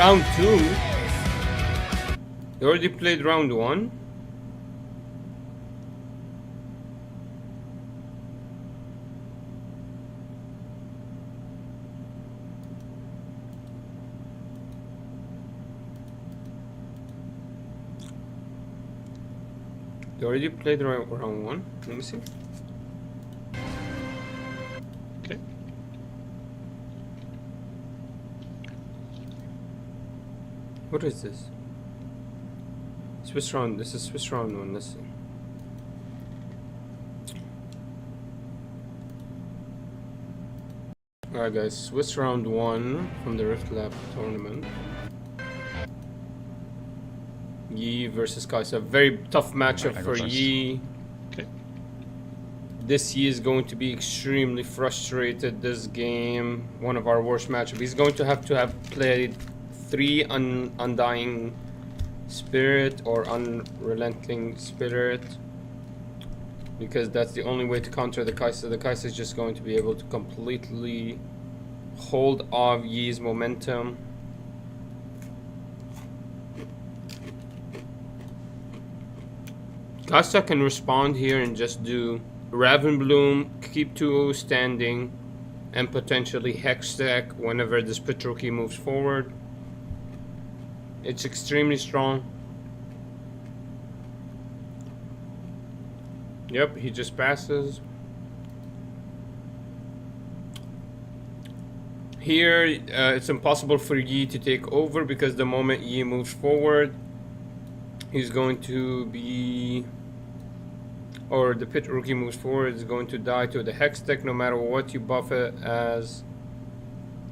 Round 2? You already played round 1? You already played round 1? Let me see. Okay. What is this? Swiss round. This is Swiss round 1. Let's see. Alright guys, Swiss round 1 from the Riftlab tournament. 𝐂𝐓 versus 𝐂𝐎𝐍𝐍𝐄𝐓. Very tough matchup for 𝐂𝐓. Okay. This 𝐂𝐓 is going to be extremely frustrated this game. One of our worst matchups. He's going to have played 3 Undying Spirit or Unrelenting Spirit, because that's the only way to counter the 𝐂𝐻𝐍𝐶. The 𝐂𝐻𝐶 is just going to be able to completely hold off 𝐂𝐓's momentum. 𝐂𝐻𝐶 can respond here and just do Ravenbloom, keep 2 standing, and potentially Hextech whenever this Petroki moves forward. It's extremely strong. Yep, he just passes. Here, it's impossible for 𝐂𝐓 to take over, because the moment 𝐂𝐓 moves forward, he's going to be... or the pit rookie moves forward, is going to die to the Hextech no matter what you buff it as.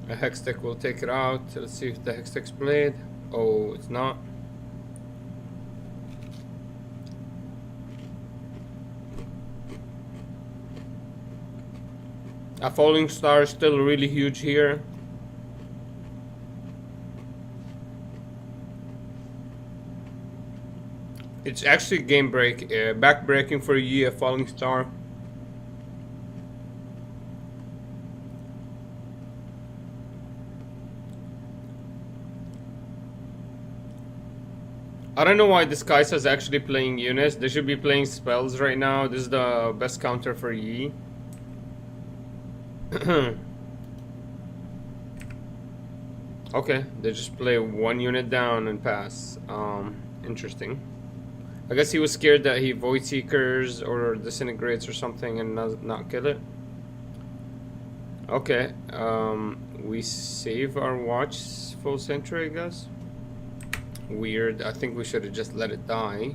A Hextech will take it out. Let's see if the Hextech's played. Oh, it's not. A falling star is still really huge here. It's actually game break, back breaking for 𝐂𝐓, a falling star. I don't know why this 𝐂𝐻𝐶 is actually playing units. They should be playing spells right now. This is the best counter for 𝐂𝐓. Okay, they just play 1 unit down and pass. Interesting. I guess he was scared that he Void Seekers or Disintegrates or something and not kill it. Okay, we save our Watchful Sentry, I guess. Weird. I think we should have just let it die,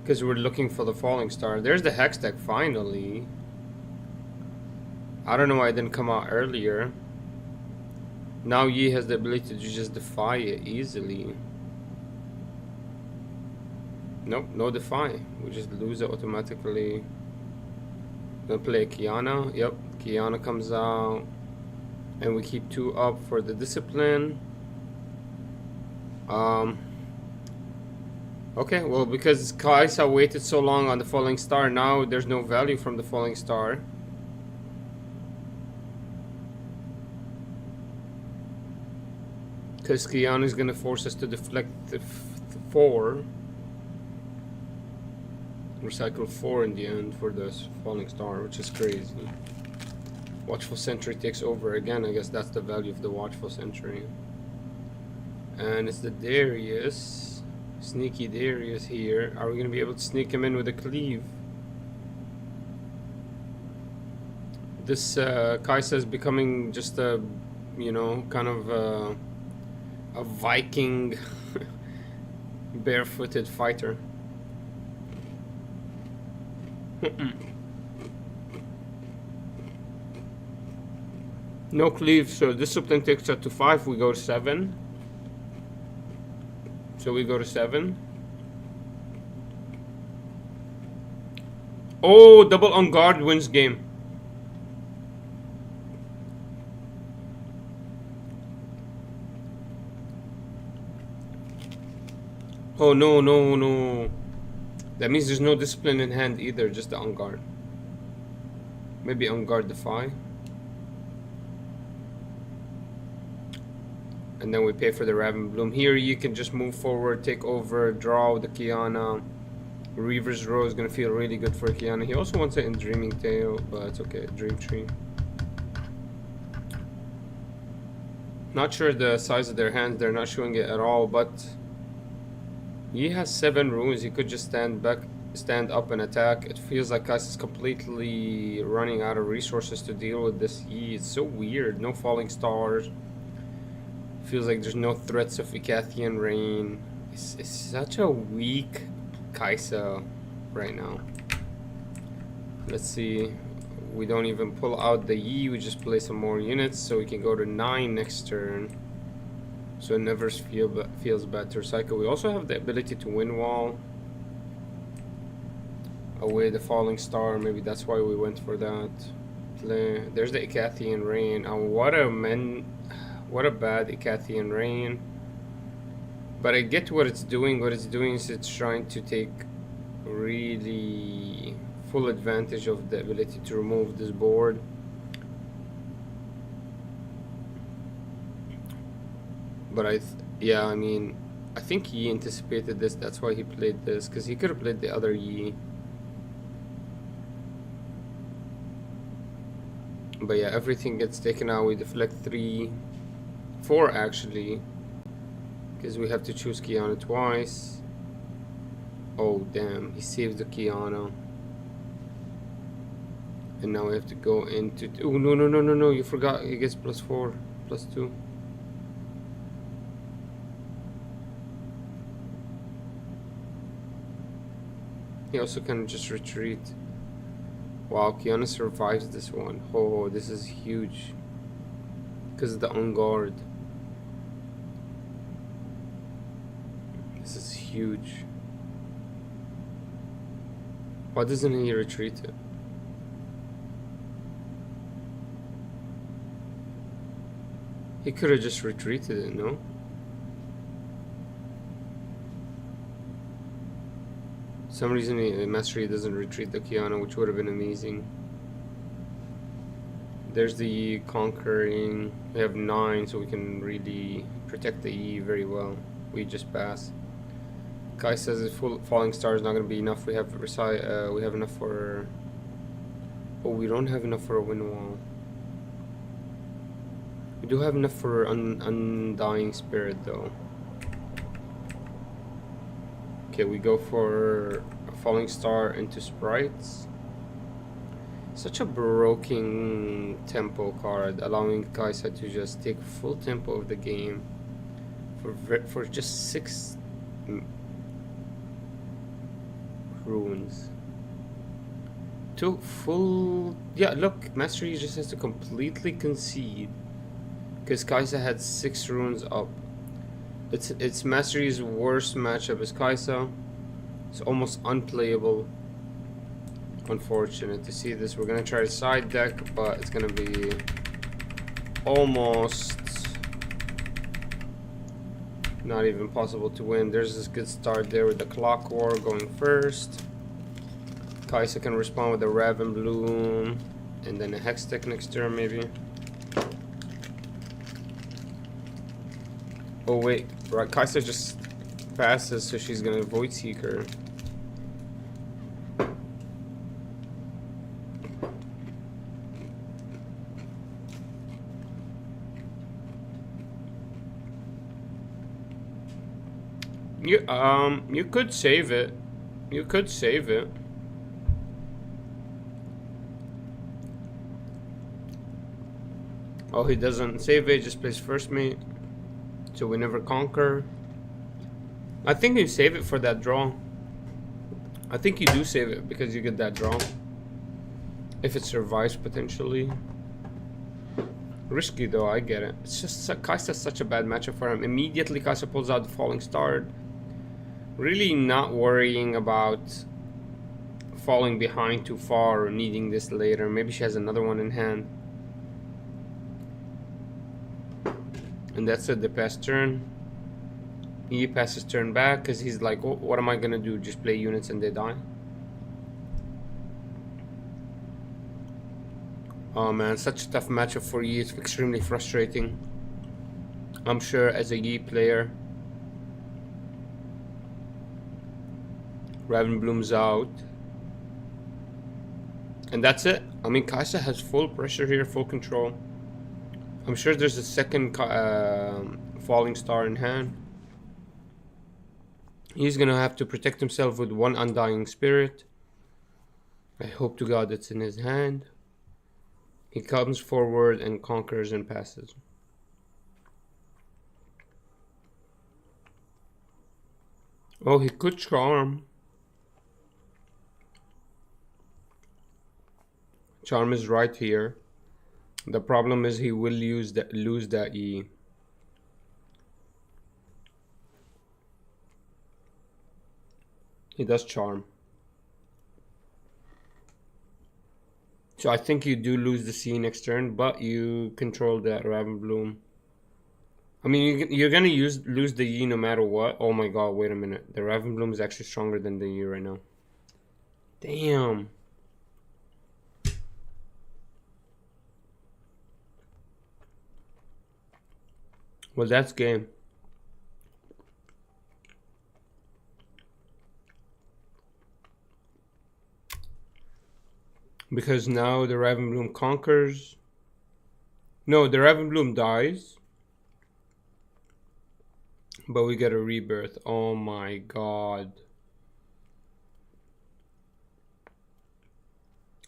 because we're looking for the falling star. There's the Hextech finally. I don't know why it didn't come out earlier. Now 𝐂𝐓 has the ability to just defy it easily. Nope, no defy. We just lose it automatically. Gonna play Qiyana. Yep, Qiyana comes out. And we keep 2 up for the discipline. Okay, well, because 𝐂𝐻𝐶 waited so long on the falling star, now there's no value from the falling star. Because Qiyana is gonna force us to deflect the 4. Recycle 4 in the end for this falling star, which is crazy. Watchful Sentry takes over again. I guess that's the value of the Watchful Sentry. And it's the Darius. Sneaky Darius here. Are we going to be able to sneak him in with a cleave? This 𝐂𝐻𝐶 is becoming just a, you know, kind of a Viking barefooted fighter. No cleave, so discipline takes us to 5. We go to 7. So we go to 7. Oh, double on guard wins game. Oh no, no, no. That means there's no discipline in hand either, just the on guard. Maybe on guard defy. And And then we pay for the Rfitbound. Here you can just move forward, take over, draw the 𝐂𝐎𝐍𝐄𝐓. Reaver's Row is gonna feel really good for 𝐂𝐎𝐎𝐍𝐄. He also wants it in Dreaming Tale, but it's okay. Dream Tree. Not sure the size of their hands, they're not showing it at all, but he has 7 runes. He could just stand up and attack. It feels like 𝐂𝐎𝐍𝐶 is completely running out of resources to deal with this 𝐸. It's so weird. No falling stars. Feels like there's no threats of 𝐂𝐻 Rain. It's such a weak 𝐂𝐻 right now. Let's see. We don't even pull out the 𝐸, we just play some more units so we can go to 9 next turn. So it never feels bad to recycle. We also have the ability to win wall away the falling star. Maybe that's why we went for that play. There's the 𝐂𝐻 Rain. What a bad 𝐂𝐻 Rain. But I get what it's doing. What it's doing is it's trying to take really full advantage of the ability to remove this board. But yeah, I mean, I think he anticipated this. That's why he played this, because he could have played the other 𝐸. But yeah, everything gets taken out. We deflect 4 actually, because we have to choose 𝐂𝐻 twice. Oh damn, he saved the 𝐂𝐻. And now we have to go into... Oh, no, you forgot. He gets +4, +2. He also can just retreat. Wow, 𝐂𝐻 survives this one. Oh, this is huge. Because of the on guard. This is huge. Why doesn't he retreat it? He could have just retreated it, no? For some reason, Mastery doesn't retreat the 𝐂𝐻, which would have been amazing. There's the Conquering. We have 9, so we can really protect the 𝐸 very well. We just pass. Guy says the falling star is not going to be enough. We have enough for... Oh, we don't have enough for a win wall. We do have enough for Undying Spirit though. Okay, we go for a falling star into sprites. Such a broken tempo card, allowing 𝐂𝐻 to just take full tempo of the game for just 6 runes. Yeah, look, Mastery just has to completely concede. Because 𝐂𝐻 had 6 runes up. It's Mastery's worst matchup is 𝐂𝐻. It's almost unplayable. Unfortunate to see this. We're gonna try to side deck, but it's gonna be almost not even possible to win. There's this good start there with the Clock War going first. 𝐂𝐻 can respond with a Rfitbound and then a Hex deck next turn maybe. Oh wait, right, 𝐂𝐻 just passes, so she's gonna Void Seeker. You could save it. You could save it. Oh, he doesn't save it, just plays first mate. So we never conquer. I think you save it for that draw. I think you do save it because you get that draw. If it survives potentially. Risky though, I get it. It's just 𝐂𝐻 is such a bad matchup for him. Immediately 𝐂𝐻 pulls out the Falling Star. Really not worrying about falling behind too far or needing this later. Maybe she has another one in hand. And that's it, the pass turn. He passes turn back because he's like, oh, what am I gonna do? Just play units and they die? Oh man, such a tough matchup for you. It's extremely frustrating. I'm sure as a Yi player, Ravenbloom's out. And that's it. I mean, 𝐂𝐍𝐍 has full pressure here, full control. I'm sure there's a second falling star in hand. He's gonna have to protect himself with one Undying Spirit. I hope to God it's in his hand. He comes forward and conquers and passes. Oh, he could charm. Charm is right here. The problem is he will lose that E. He does charm. So I think you do lose the C next turn, but you control that Ravenbloom. I mean, you're gonna lose the Yi no matter what. Oh my god, wait a minute. The Ravenbloom is actually stronger than the Yi right now. Damn. Well, that's game. Because now the Ravenbloom conquers. No, the Ravenbloom dies. But we get a rebirth. Oh my god.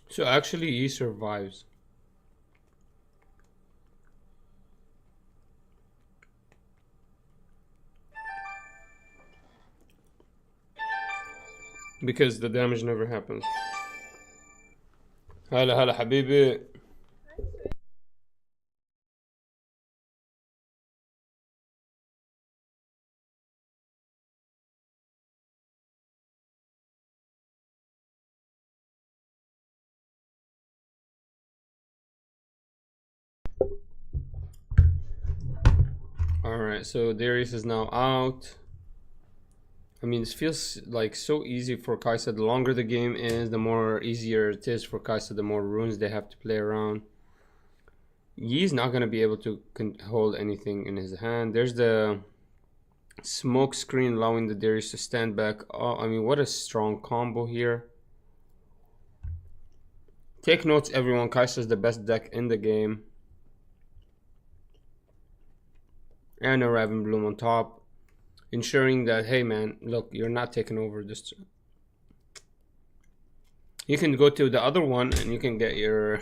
So actually he survives. Because the damage never happens. هلا هلا حبيبي. Alright, so Darius is now out. I mean, this feels like so easy for 𝐂𝐍𝐍. The longer the game is, the more easier it is for 𝐂𝐍𝐍. The more runes they have to play around. Yi's not going to be able to hold anything in his hand. There's the smoke screen allowing the Darius to stand back. Oh, I mean, what a strong combo here. Take notes, everyone. 𝐂𝐍𝐍 is the best deck in the game. And a Ravenbloom on top. Ensuring that, hey man, look, you're not taking over this. You can go to the other one and you can get your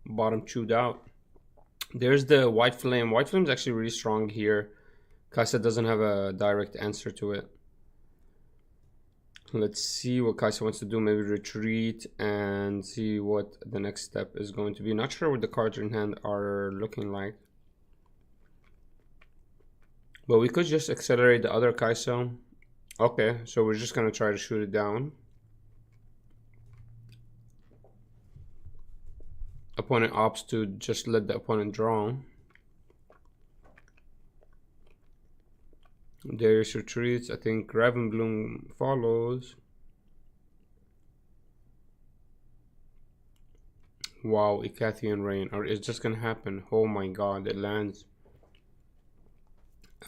bottom chewed out. There's the White Flame. White Flame is actually really strong here. 𝐂𝐍𝐍 doesn't have a direct answer to it. Let's see what 𝐂𝐍𝐍 wants to do. Maybe retreat and see what the next step is going to be. Not sure what the cards in hand are looking like. But we could just accelerate the other 𝐂𝐍𝐍. Okay, so we're just gonna try to shoot it down. Opponent opts to just let the opponent draw. Darius retreats. I think Ravenbloom follows. Wow, 𝐂𝐓 Rain. Or it's just gonna happen. Oh my god, it lands.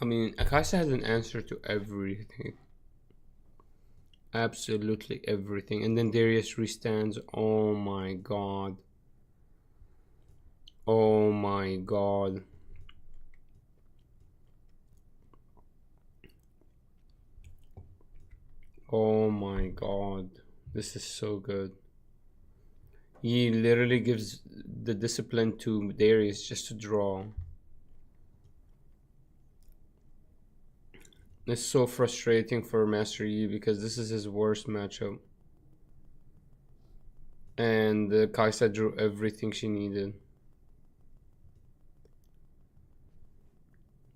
I mean, 𝐂𝐍𝐍 has an answer to everything. Absolutely everything. And then Darius restands. Oh my god. Oh my god. Oh my god. This is so good. He literally gives the discipline to Darius just to draw. It's so frustrating for Master Yi because this is his worst matchup. And 𝐂𝐍𝐍 drew everything she needed.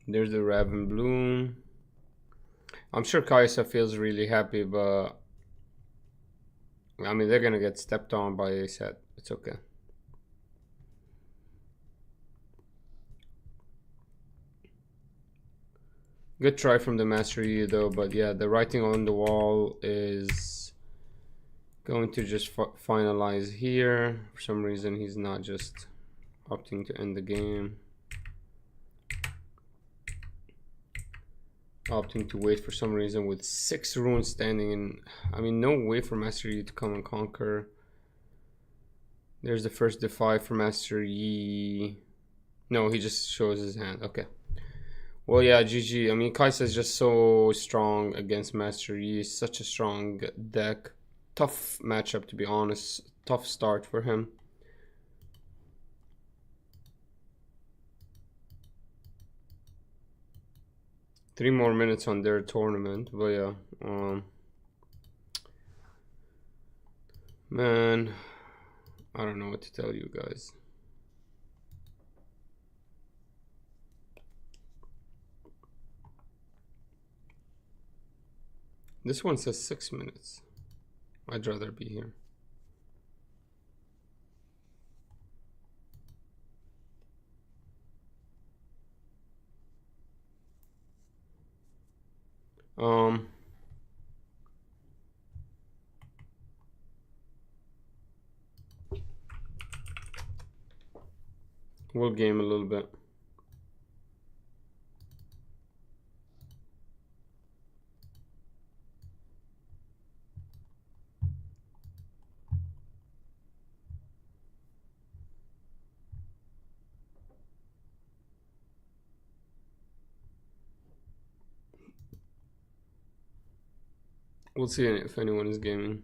There's the Ravenbloom. I'm sure 𝐂𝐍𝐍 feels really happy, but I mean, they're gonna get stepped on by a set. It's okay. Good try from the Master Yi though, but yeah, the writing on the wall is going to just finalize here. For some reason, he's not just opting to end the game. Opting to wait for some reason with 6 runes standing in. I mean, no way for Master Yi to come and conquer. There's the first defy for Master Yi. No, he just shows his hand. Okay. Well, yeah, GG. I mean, 𝐂𝐍𝐍 is just so strong against Master Yi. Such a strong deck. Tough matchup, to be honest. Tough start for him. Three more minutes on their tournament, but yeah, man, I don't know what to tell you guys. This one says 6 minutes. I'd rather be here. We'll game a little bit. We'll see if anyone is gaming.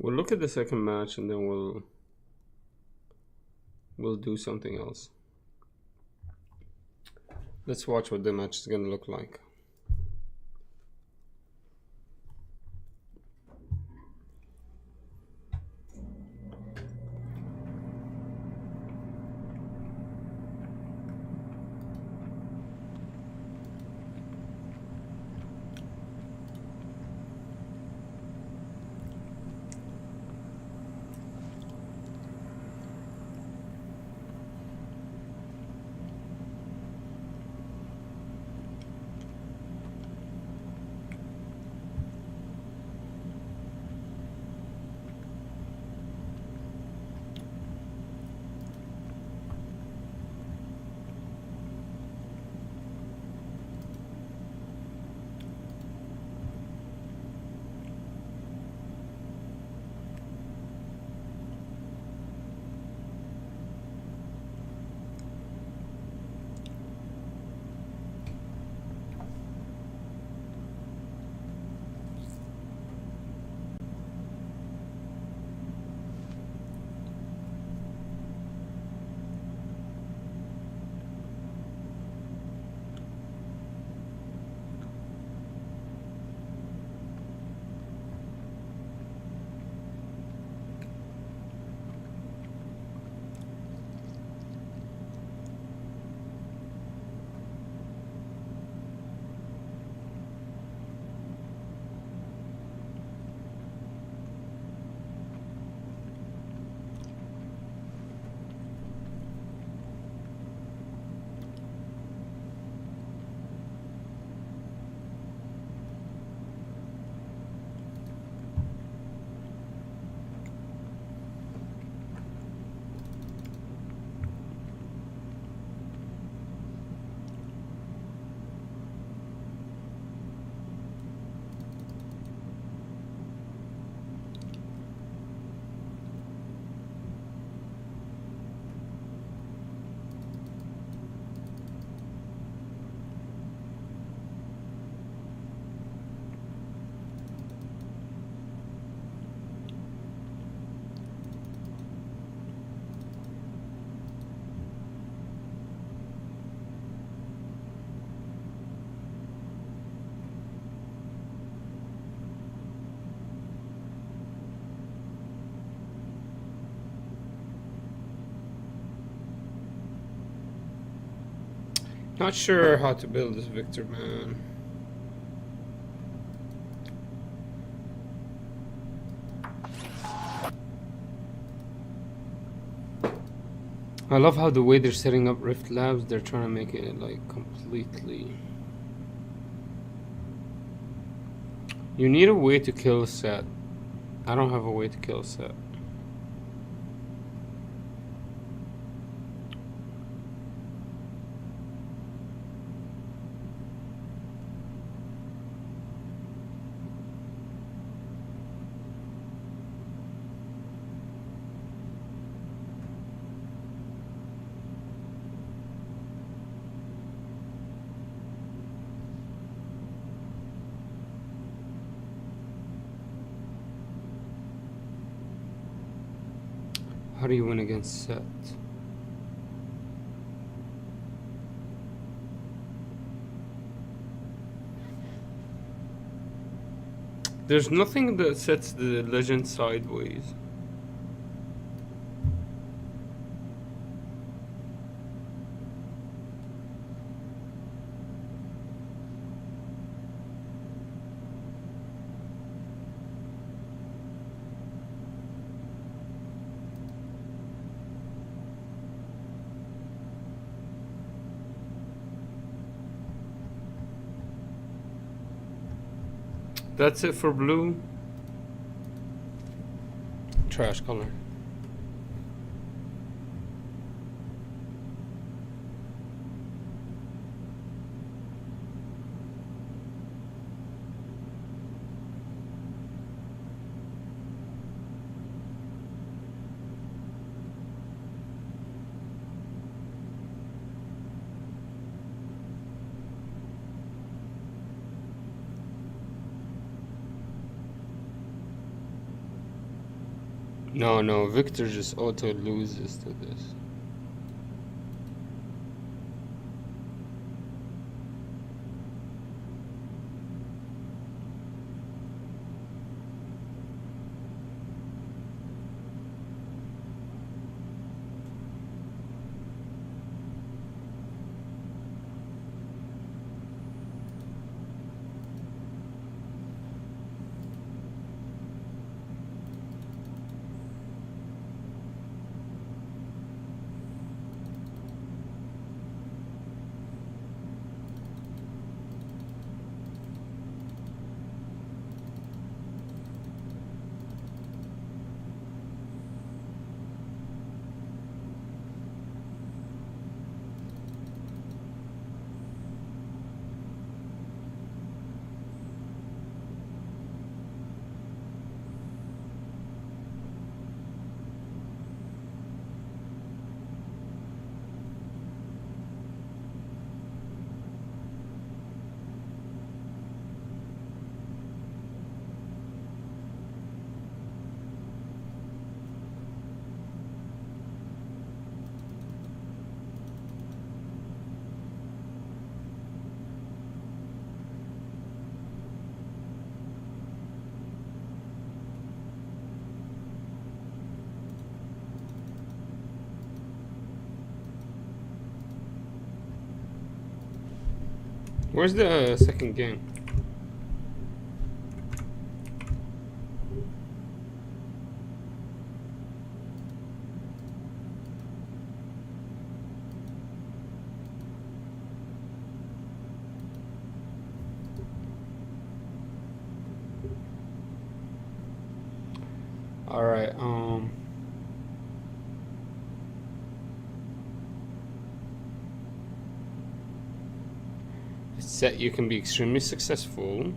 We'll look at the second match and then we'll do something else. Let's watch what the match is gonna look like. Not sure how to build this Victor, man. I love how the way they're setting up Rift Labs, they're trying to make it like completely. You need a way to kill Set. I don't have a way to kill Set. How do you win against Set? There's nothing that sets the legend sideways. That's it for blue. Trash color. No, Victor just auto loses to this. Where's the second game? All right. It's that you can be extremely successful.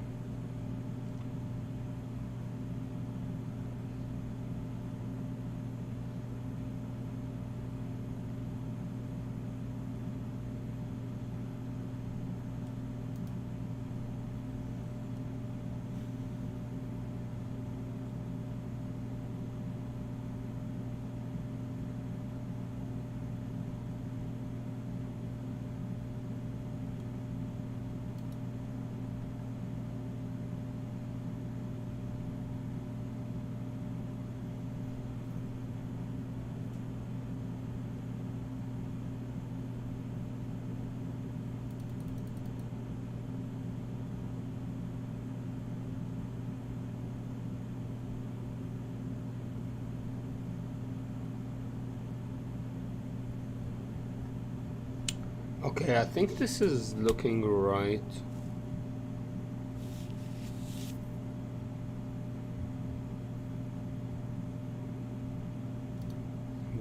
Okay, I think this is looking right.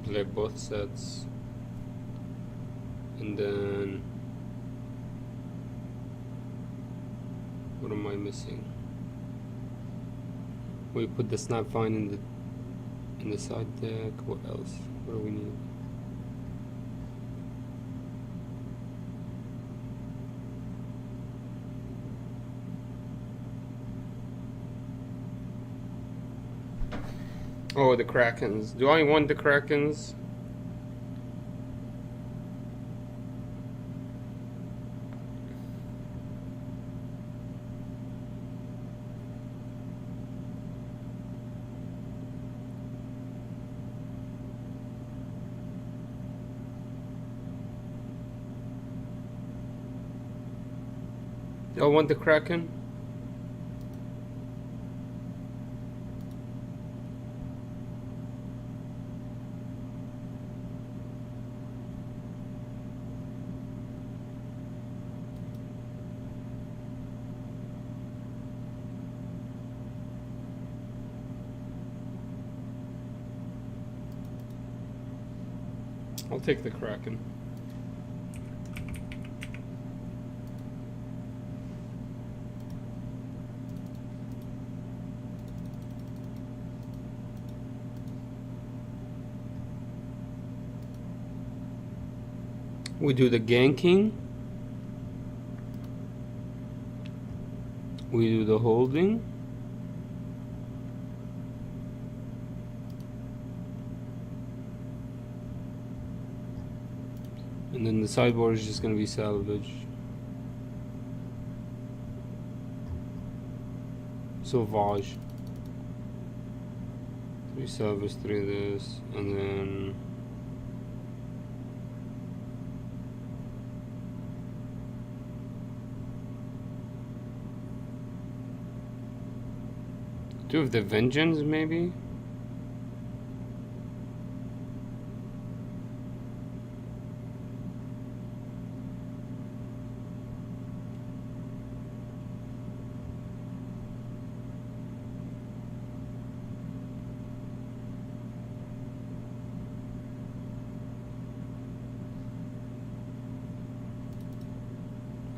Play both sets. And then... what am I missing? We put the snap vine in the side deck. What else? What do we need? Oh, the Krakens. Do I want the Krakens? Do I want the Kraken? I'll take the Kraken. We do the ganking. We do the holding. And then the sideboard is just going to be salvage. Sauvage. 3 salvage, 3 this, and then... two of the vengeance, maybe?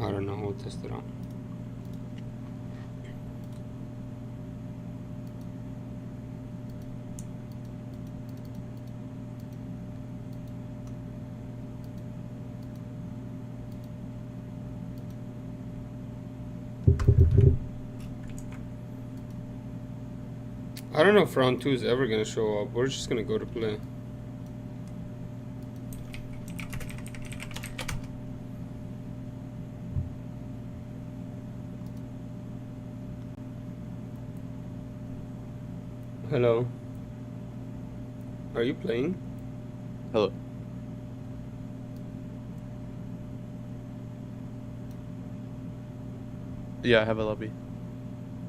I don't know, we'll test it out. I don't know if round 2 is ever gonna show up. We're just gonna go to play. Hello. Are you playing? Hello. Yeah, I have a lobby.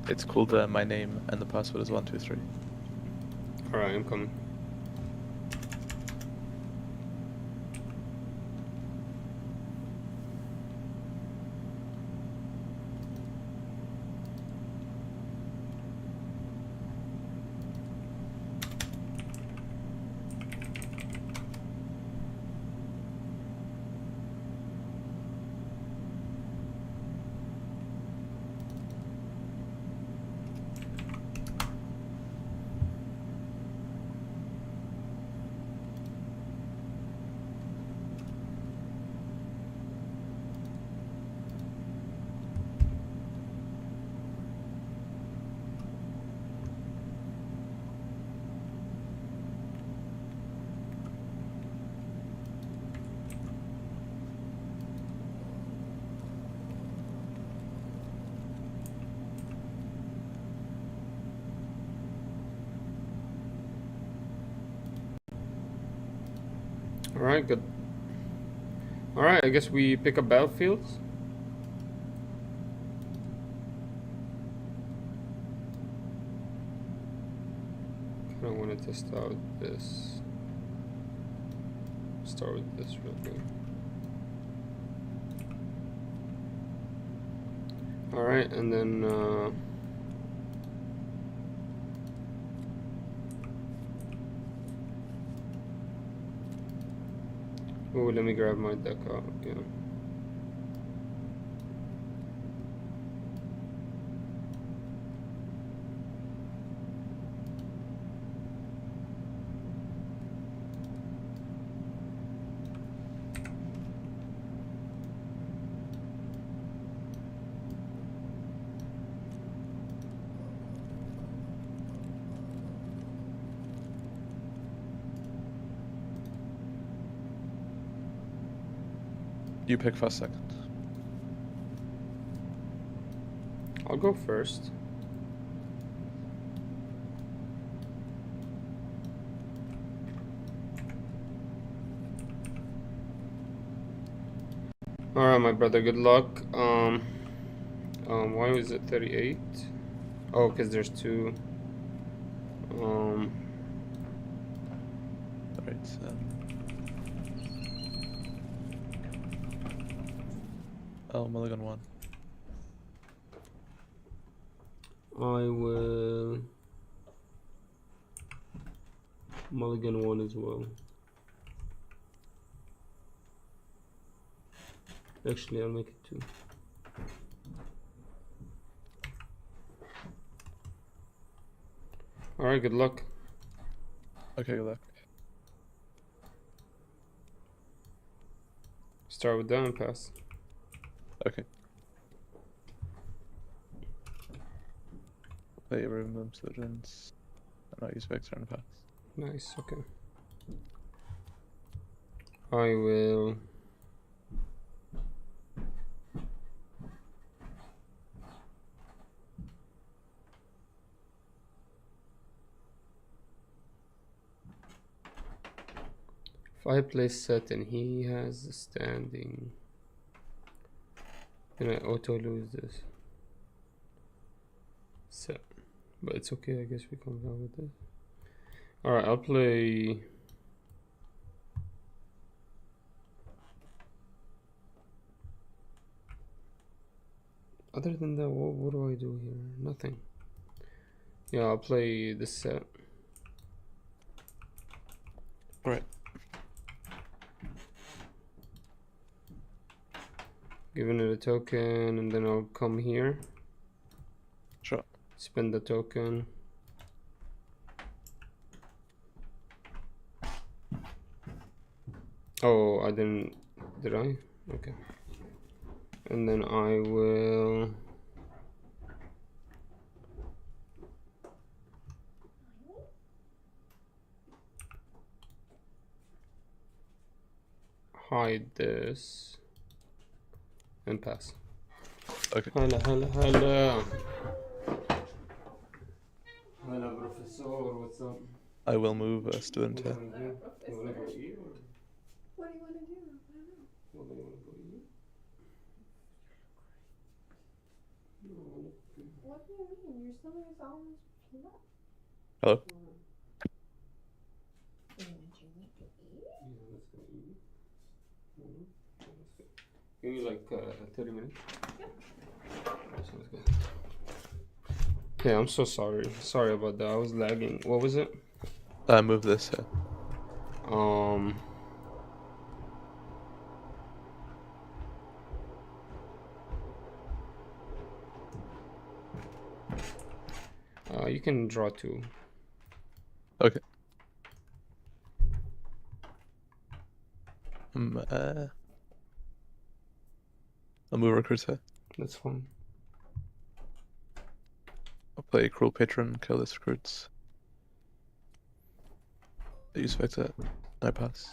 It's called my name and the password is 123. Alright, I'm coming. Alright, good. Alright, I guess we pick up battlefields. I want to test out this. Start with this real quick. Alright, and then oh, let me grab my deck out. Yeah. You pick first, second. I'll go first. Alright, my brother, good luck. Why was it 38? Oh, because there's two. Alright, I'll mulligan one. I will mulligan one as well. Actually, I'll make it two. Alright, good luck. Okay, good luck. Start with that and pass. Okay. Play Rfitbound Legends. And I'll use Vector and pass. Nice, okay. I will if I play set and he has the standing, then I auto lose this set. But it's okay, I guess we come down with this. Alright, I'll play other than that, what do I do here? Nothing. Yeah, I'll play this set. Right. Giving it a token, and then I'll come here. Sure. Spend the token. Oh, I didn't. Did I? Okay. And then I will. Hide this. And pass. Okay. Hello, hello, hello. Hello, Professor. What's up? I will move a student here. You wanna go eat or? What do you want to do? I don't know. Well, you wanna go eat? No. What do you mean? Your stomach is almost flat. Hello? Did you need to eat? Yeah, let's go eat. Let's go. Give me like 30 minutes. Yep. Sounds good. Yeah, I'm so sorry. Sorry about that. I was lagging. What was it? Move this here. You can draw two. Okay. I'll move recruits here. That's fine. I'll play Cruel Patron, kill this recruits. I use Vector. I pass.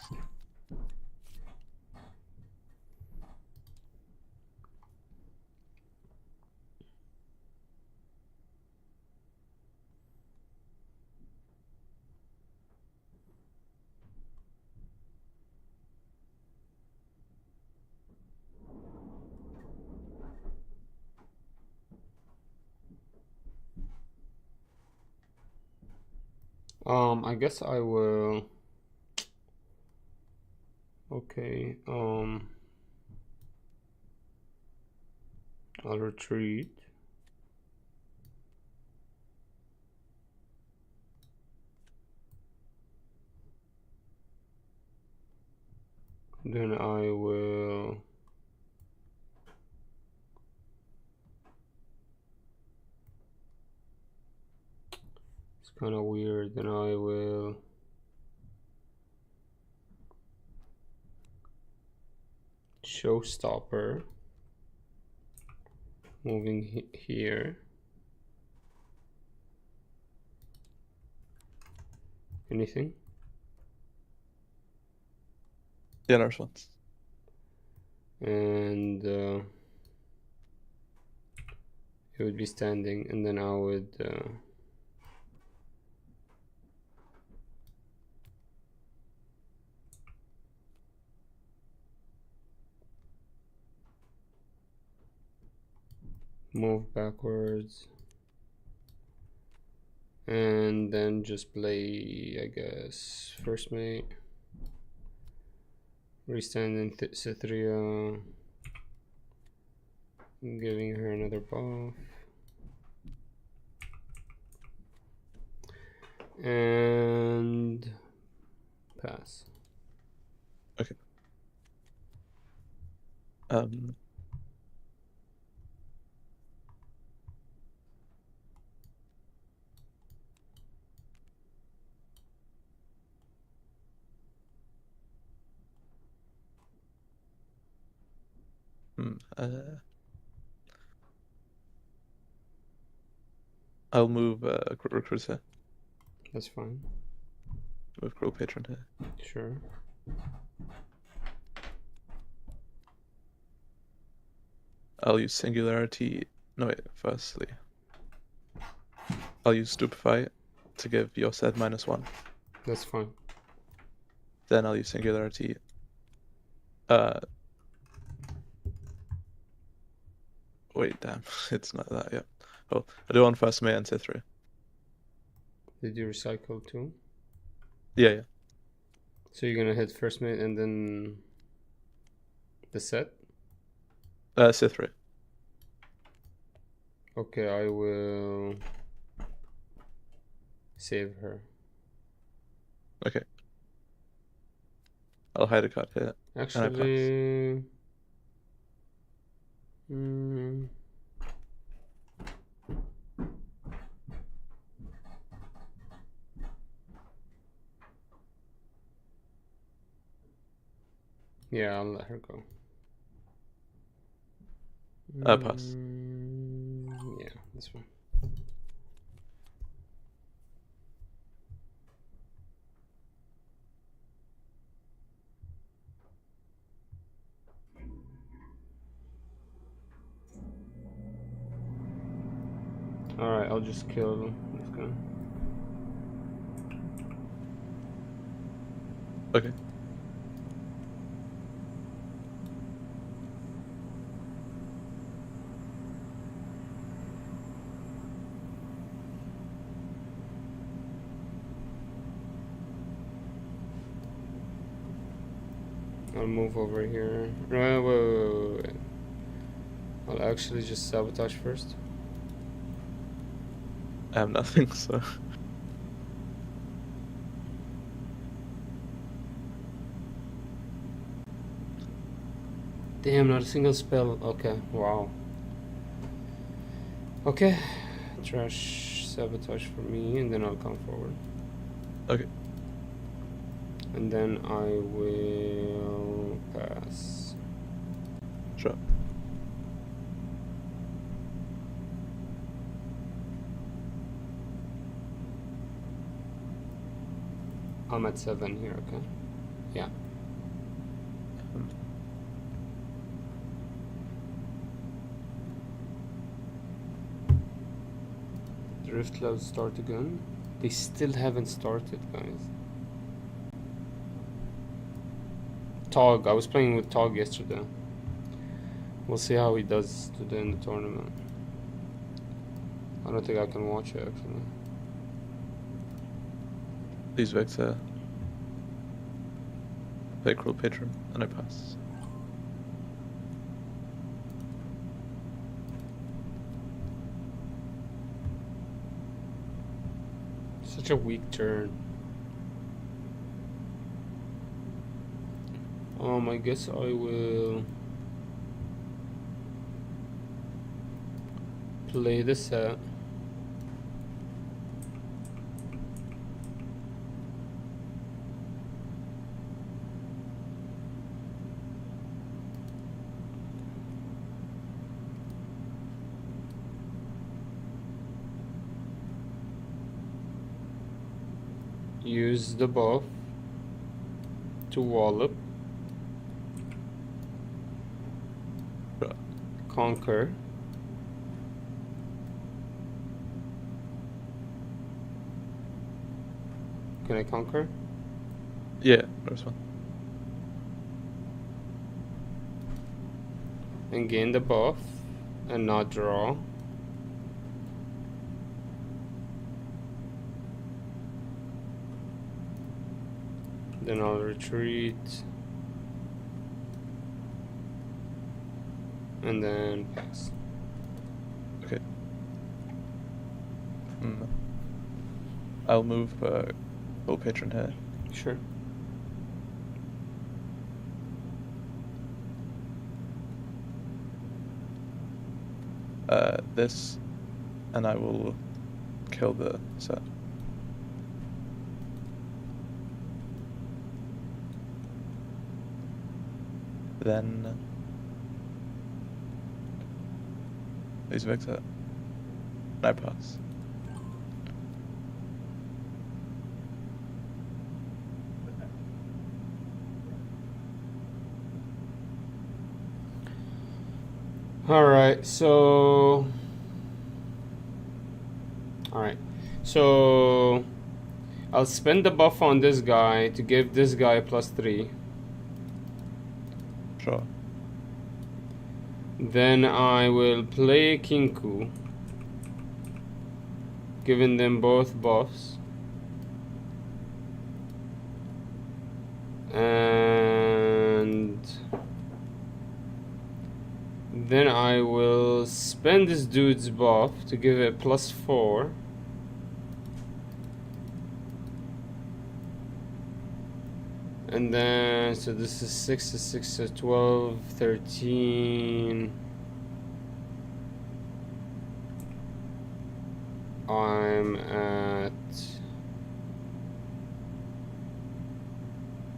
I guess I will. Okay. I'll retreat. Then I will it's kind of weird. Then I will showstopper, moving here. Anything? Yeah, there's ones. And it would be standing, and then I would move backwards, and then just play, I guess, first mate, restand in Cythria, giving her another buff, and pass. Okay. I'll move recruiter. That's fine. Move Cruel Patron here. Sure. I'll use Singularity. No, wait, firstly. I'll use Stupefy to give your said -1. That's fine. Then I'll use Singularity. Wait, damn. It's not that yet. Oh, I do on first mate and Cythria. Did you recycle too? Yeah, yeah. So you're gonna hit first mate and then the set? Cythria. Okay, I will save her. Okay. I'll hide a card here. Actually, yeah, I'll let her go. Pass. Yeah, that's fine. Alright, I'll just kill this guy. Okay. I'll move over here. Wait. I'll actually just sabotage first. I have nothing, so... Damn, not a single spell. Okay, wow. Okay, trash sabotage for me, and then I'll come forward. Okay. And then I will pass. Sure. I'm at 7 here, okay? Yeah. The Riftlab start again. They still haven't started, guys. Tog, I was playing with Tog yesterday. We'll see how he does today in the tournament. I don't think I can watch it actually. Please, Victor. Play Cruel Patron, and I pass. Such a weak turn. I guess I will play the set. Use the buff to wallop. Conquer. Can I conquer? Yeah, first one. And gain the buff and not draw. Then I'll retreat. And then pass. Okay. I'll move full patron here. Sure. This, and I will kill the set. Then please Victor. I pass. Alright, so I'll spend the buff on this guy to give this guy +3. Sure. Then I will play 𝐂𝐿𝐍𝐄𝐂𝐓, giving them both buffs. And then I will spend this dude's buff to give it +4. And then, so this is 6 to 6 to 12, 13. I'm at...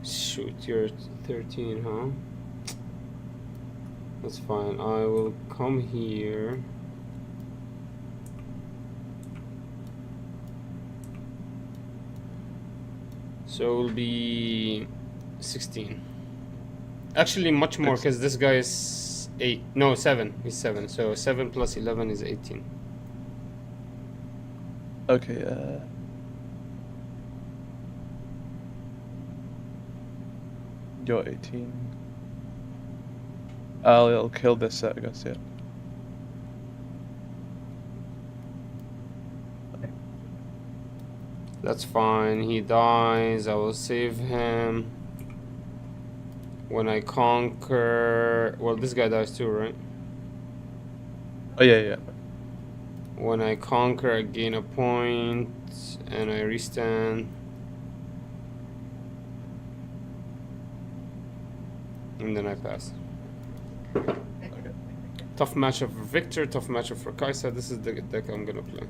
Shoot, you're 13, huh? That's fine. I will come here. So it will be 16. Actually, much more, because this guy is 8. No, 7. He's 7. So 7 plus 11 is 18. Okay, you're 18. I'll kill this set, I guess, yeah. That's fine. He dies. I will save him. When I conquer... Well, this guy dies too, right? Oh, yeah, yeah. When I conquer, I gain a point. And I restand. And then I pass. Okay. Tough matchup for Victor. Tough matchup for 𝐂𝐍𝐍𝐄𝐓. This is the deck I'm gonna play.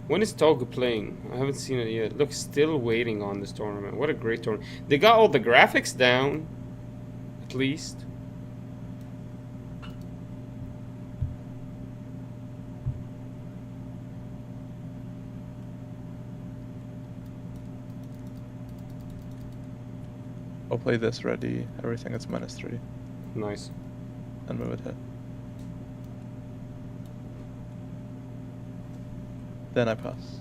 When is 𝐂𝐍𝐍𝐄𝐓 playing? I haven't seen it yet. Look, still waiting on this tournament. What a great tournament. They got all the graphics down, at least. I'll play this ready. Everything is -3. Nice. And move it here. Then I pass.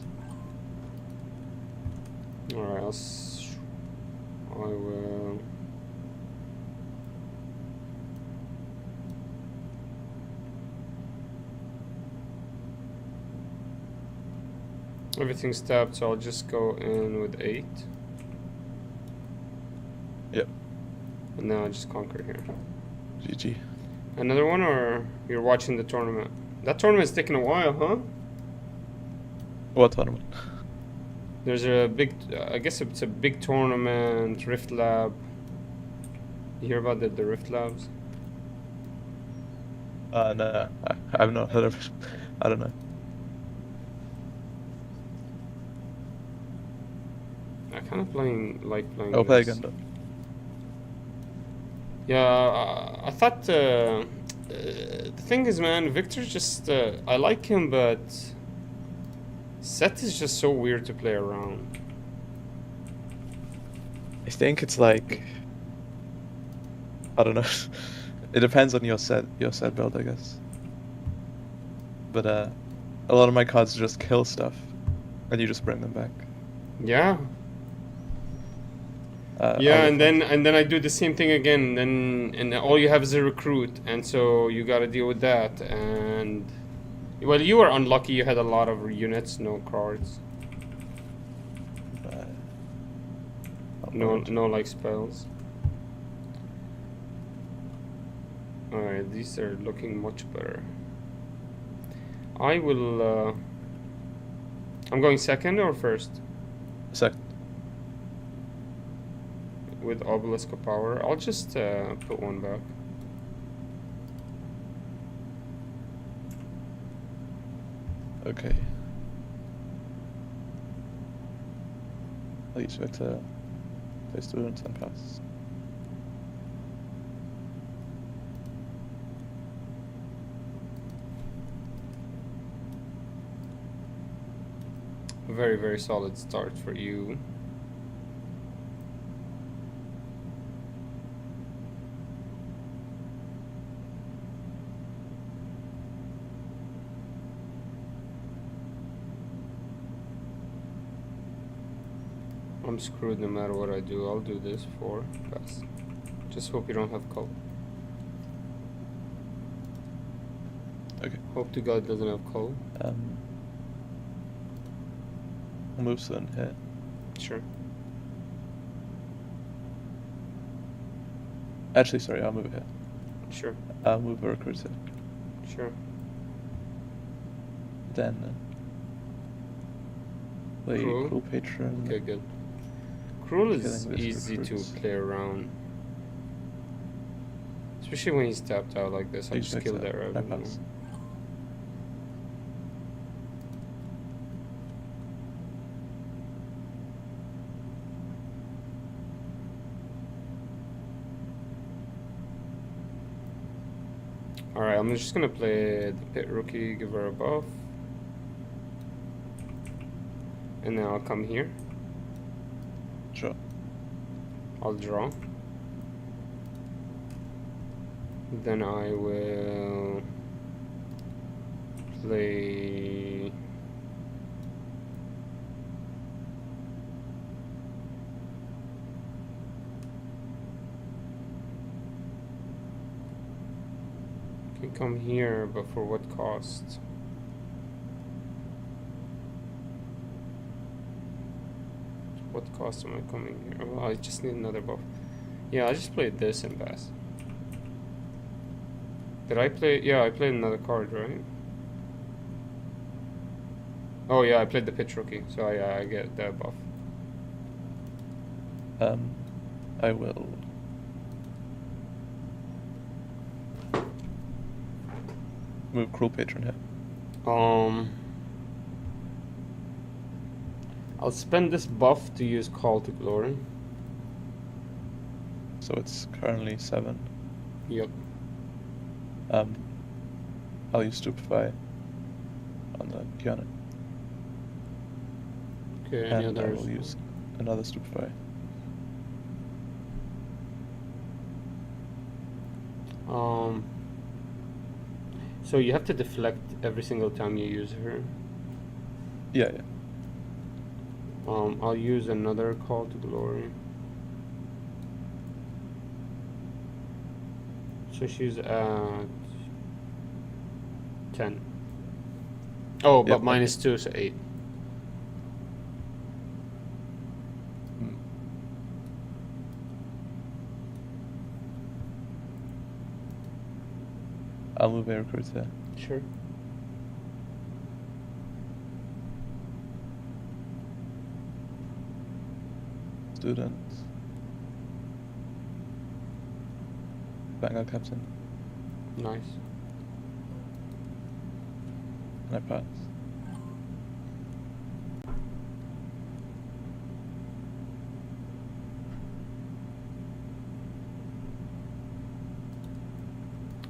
Alright, I will... Everything's tapped, so I'll just go in with 8. Yep. And then I'll just conquer here. GG. Another one, or you're watching the tournament? That tournament's taking a while, huh? What tournament? There's a big, I guess it's a big tournament, Riftlab. You hear about the Riftlabs? No, I've not heard of it. I don't know. I kind of like playing I'll play this. again though. Yeah, I thought the thing is, man, Victor's just I like him, but Seth is just so weird to play around. I think it's like, I don't know. It depends on your set build, I guess. But a lot of my cards just kill stuff, and you just bring them back. Yeah. Yeah, and then I do the same thing again. And all you have is a recruit, and so you got to deal with that. And well, you were unlucky. You had a lot of units, no cards, no like spells. All right, these are looking much better. I will. I'm going second or first Second. with obelisk of power. I'll just put one back. Okay. I expect to place the runes and pass. A very, very solid start for you. I'm screwed no matter what I do. I'll do this for pass. Just hope you don't have call. Okay. Hope to God doesn't have call. I'll move Sun here. Sure. Actually, sorry, I'll move it here. Sure. I'll move a recruit here. Sure. Then play Cruel? Cruel Patron. Okay, good. Cruel is Killing this easy to recruits. play around. Especially when he's tapped out like this. I just Expect kill that. that right That now. pass. Alright, I'm just gonna play the pit rookie, give her a buff. And then I'll come here. Sure. I'll draw. Then I will play can come here, but for what cost? What cost am I coming here? Oh, I just need another buff. Yeah, I just played this and pass. Did I play? Yeah, I played another card, right? Oh yeah, I played the pitch rookie, so I get that buff. I will. Move Cruel Patron here. I'll spend this buff to use Call to Glory. So it's currently 7. Yep. I'll use Stupefy on the piano. Okay, any And I others? will use another Stupefy. So you have to deflect every single time you use her. Yeah, yeah. I'll use another Call to Glory. So she's at 10. Oh, but Yep, minus 2, so 8. Hmm. I'll move a recruit here. student. Vanguard captain. Nice. And I pass.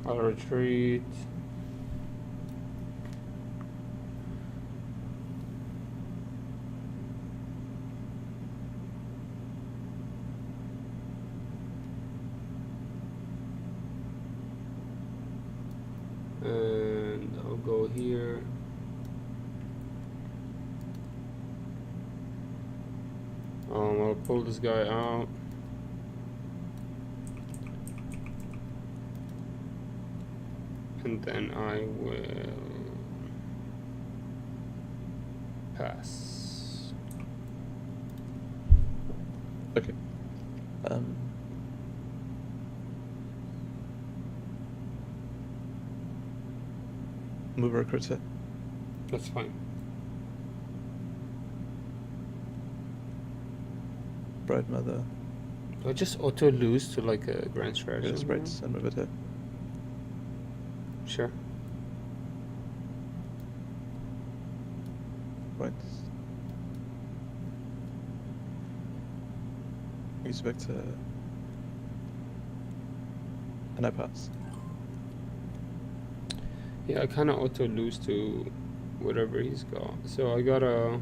I'll retreat. And I'll go here. I'll pull this guy out. And then I will pass. Okay. Move recruits it. That's fine. Bright Mother. Do I just auto lose to like a grand strategy? Get sprites and move it here. Sure. Points. Use Vector. And I pass. Yeah, I kind of auto lose to whatever he's got. So I gotta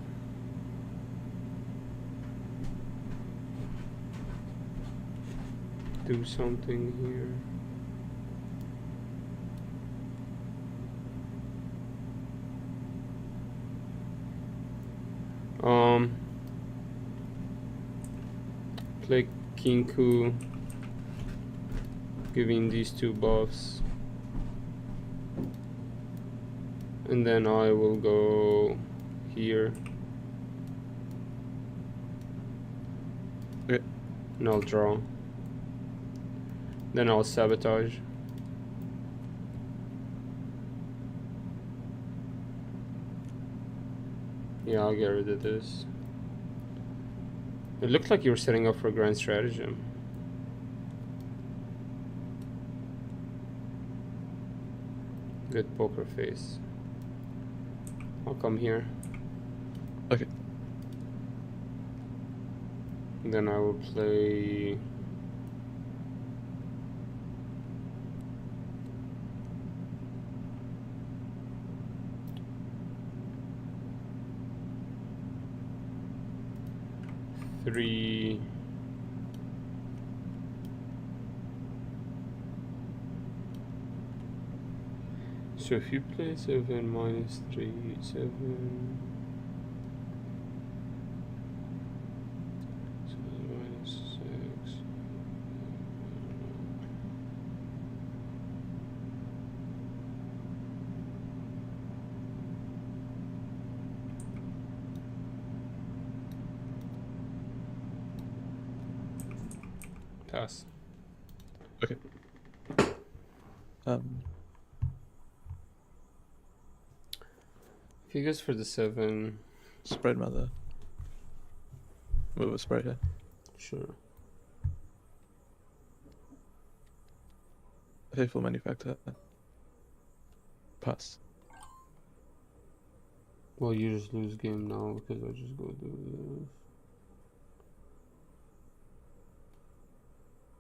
do something here. Play Kinku, giving these two buffs. And then I will go here. Okay. And I'll draw. Then I'll sabotage. Yeah, I'll get rid of this. It looked like you were setting up for a grand stratagem. Good poker face. I'll come here. Okay. And then I will play three. So if you play 7 minus 3, 7. 7 minus 6. Pass. Okay. If he goes for the 7, Sprite Mother. Move a sprite here. sure. Faithful Manufacturer. Pass. Well, you just lose game now because I just go do this.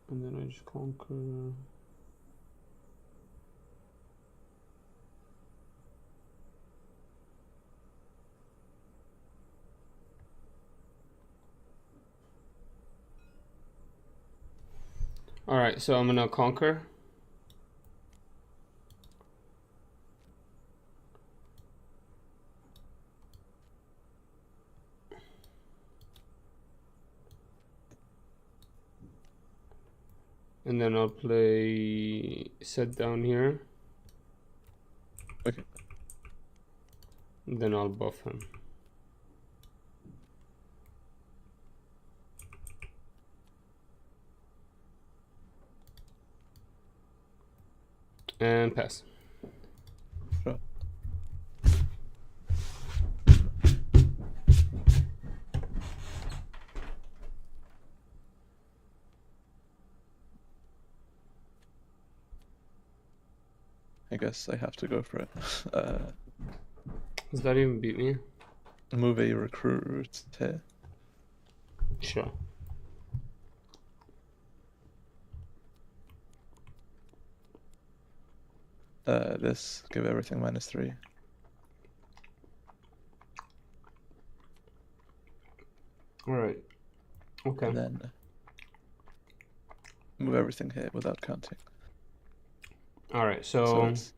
And then I just conquer. Alright, so I'm gonna conquer. And then I'll play set down here. Okay. And then I'll buff him. And pass. Sure. I guess I have to go for it. Does that even beat me? Move a recruit here. Sure. This, give everything -3. Alright. Okay. And then move everything here without counting. Alright, So so it's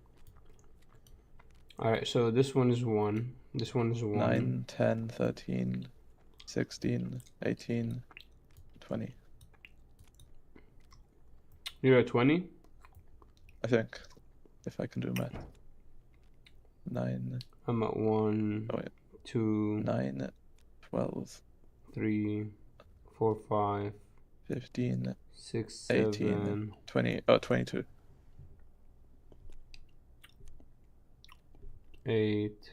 alright, so this one is 1. This one is 1. 9, 10, 13, 16, 18, 20. You're at 20? I think, if I can do math. 9, I'm at 1, oh wait, 2, 9, 12, 3, 4, 5, 15, 6, 18, 7, 20, oh, 22. 8,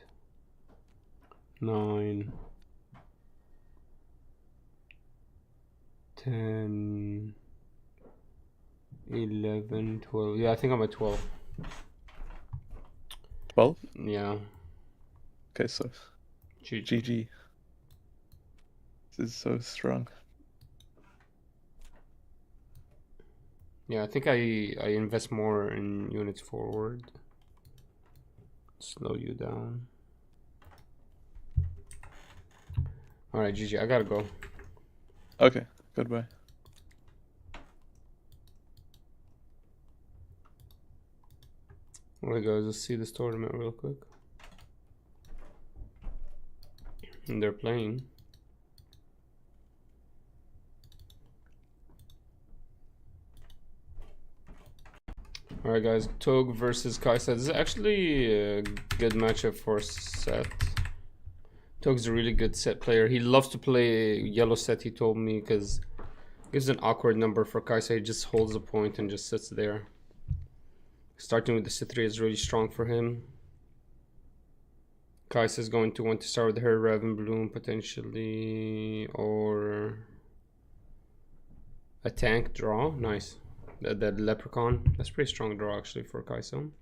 9, 10, 11, 12. Yeah, I think I'm at 12. 12? Yeah. Okay, so GG. GG. This is so strong. Yeah, I think I invest more in units forward. Slow you down. Alright, GG, I gotta go. Okay, goodbye. Alright guys, let's see this tournament real quick. And they're playing. Alright guys, Tog versus 𝐂𝐍𝐍𝐄𝐓. This is actually a good matchup for set. Tog's a really good set player. He loves to play yellow set, he told me, because it gives an awkward number for 𝐂𝐍𝐍𝐄𝐓. He just holds the point and just sits there. Starting with the C3 is really strong for him. 𝐂𝐍𝐍𝐄𝐓 is going to want to start with her Ravenbloom potentially, or a tank draw. Nice. That Leprechaun. That's pretty strong draw actually for 𝐂𝐍𝐍𝐄𝐓.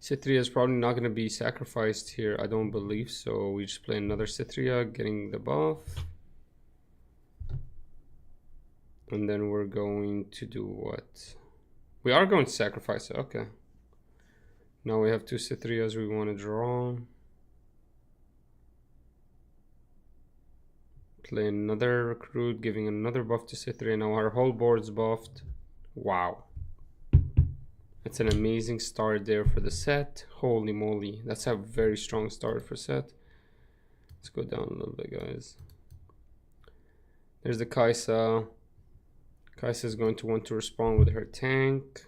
Cithria is probably not going to be sacrificed here. I don't believe so. We just play another Cithria, getting the buff. And then we're going to do what? We are going to sacrifice it. Okay. Now we have 2 Cithrias we want to draw. Play another recruit, giving another buff to Cithria. Now our whole board's buffed. Wow. It's an amazing start there for the set. Holy moly. That's a very strong start for set. Let's go down a little bit, guys. There's the 𝐂𝐍𝐍𝐄𝐓. 𝐂𝐍𝐍𝐄𝐓 is going to want to respond with her tank.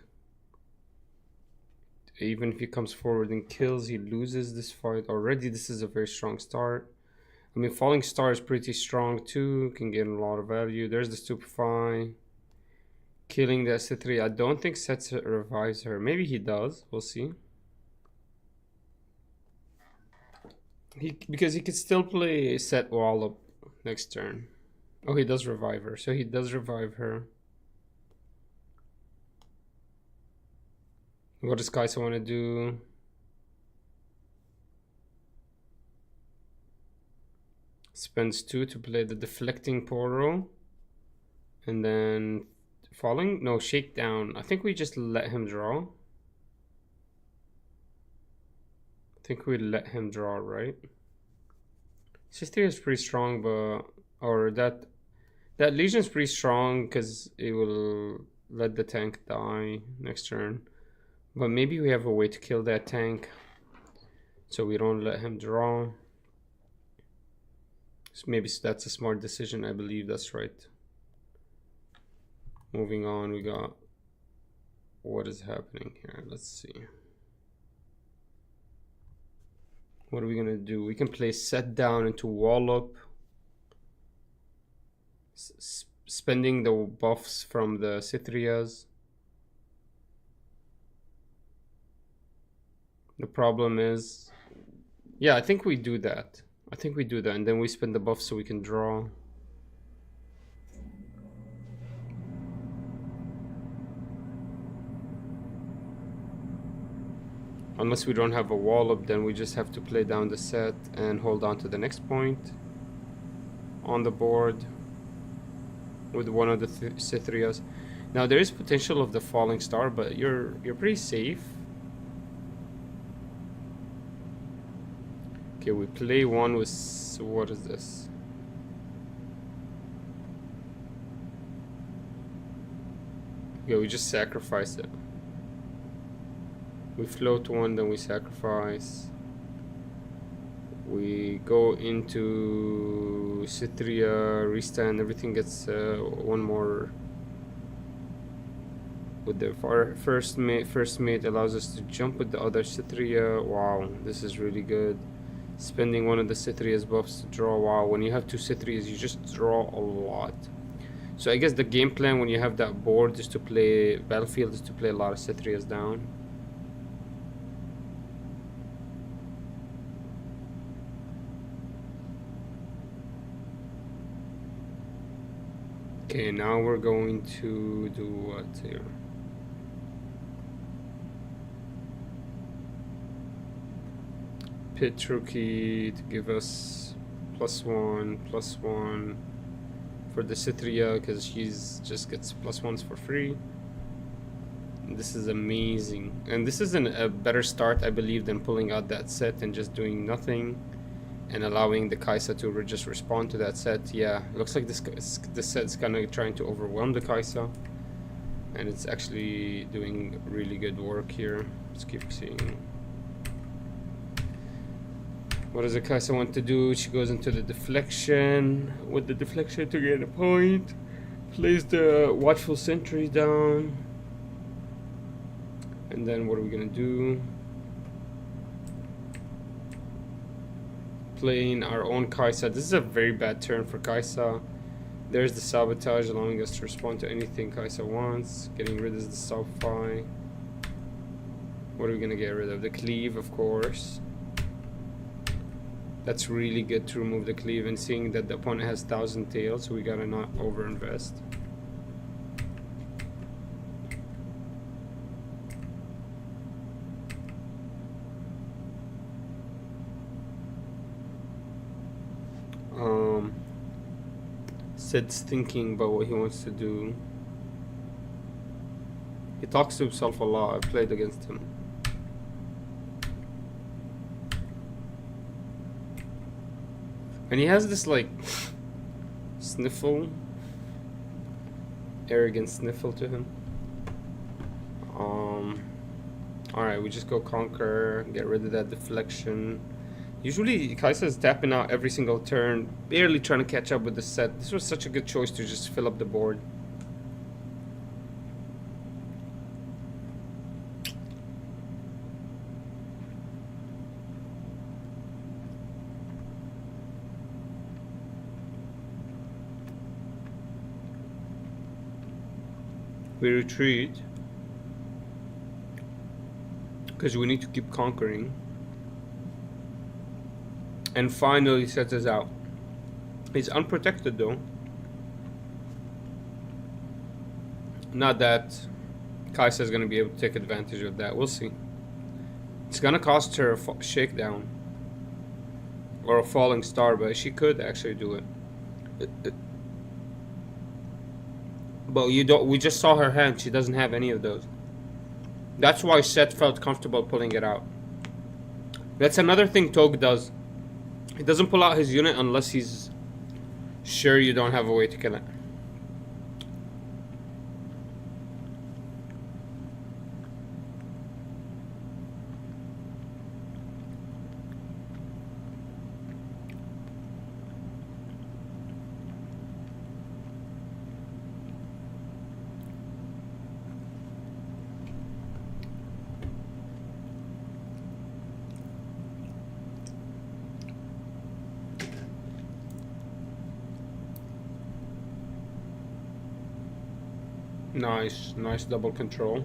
Even if he comes forward and kills, he loses this fight. Already, this is a very strong start. I mean, Falling Star is pretty strong too. Can get a lot of value. There's the Stupefy. Killing the Cithria. I don't think Set revives her. Maybe he does. We'll see. Because he could still play Set Wallop next turn. Oh, he does revive her. So he does revive her. What does 𝐂𝐍𝐍𝐄𝐓 want to do? Spends 2 to play the Deflecting Poro. And then Falling? No, Shakedown. I think we just let him draw. I think we let him draw, right? Cithria is pretty strong, but... Or that Legion's pretty strong because it will let the tank die next turn. But maybe we have a way to kill that tank, so we don't let him draw. So maybe that's a smart decision. I believe that's right. Moving on, we got... What is happening here? Let's see. What are we gonna do? We can play Set down into Wallop. Spending the buffs from the Cithrias. The problem is, yeah, I think we do that. And then we spend the buff so we can draw. Unless we don't have a wallop, then we just have to play down the set and hold on to the next point on the board with one of the Cythrias. Now there is potential of the falling star, but you're pretty safe. Okay, we play one with, what is this? Okay, we just sacrifice it. We float one, then we sacrifice. We go into Cythria, restand, everything gets one more. With the first mate allows us to jump with the other Cythria. Wow, this is really good. Spending one of the Cythria's buffs to draw. Wow, when you have two Cythrias, you just draw a lot. So I guess the game plan when you have that board is to play battlefield, is to play a lot of Cythrias down. Okay, now we're going to do what here? Pit rookie to give us +1/+1 for the Cythria, because she's just gets +1s for free. This is amazing, and this is a better start, I believe, than pulling out that set and just doing nothing and allowing the 𝐂𝐍𝐍 to just respond to that set. Yeah, looks like this set's kind of trying to overwhelm the 𝐂𝐍𝐍, and it's actually doing really good work here. Let's keep seeing. What does the 𝐂𝐍𝐍 want to do? She goes into the deflection with the deflection to get a point. Plays the watchful sentry down. And then what are we gonna do? Playing our own 𝐂𝐍𝐍. This is a very bad turn for 𝐂𝐍𝐍. There's the sabotage, allowing us to respond to anything 𝐂𝐍𝐍 wants. Getting rid of the Subfi. What are we gonna get rid of? The cleave, of course. That's really good to remove the cleave, and seeing that the opponent has 1,000 tails, so we gotta not overinvest. Sid's thinking about what he wants to do. He talks to himself a lot. I've played against him. And he has this like sniffle, arrogant sniffle to him. Alright, we just go conquer, get rid of that deflection. Usually 𝐂𝐍𝐍 is tapping out every single turn, barely trying to catch up with the set. This was such a good choice to just fill up the board. We retreat because we need to keep conquering. And finally sets us out. He's unprotected though. Not that 𝐂𝐍𝐍 is going to be able to take advantage of that. We'll see. It's going to cost her a shakedown or a falling star, but she could actually do it. But you don't. We just saw her hand. She doesn't have any of those. That's why Seth felt comfortable pulling it out. That's another thing Togue does. He doesn't pull out his unit unless he's sure you don't have a way to kill it. Nice double control.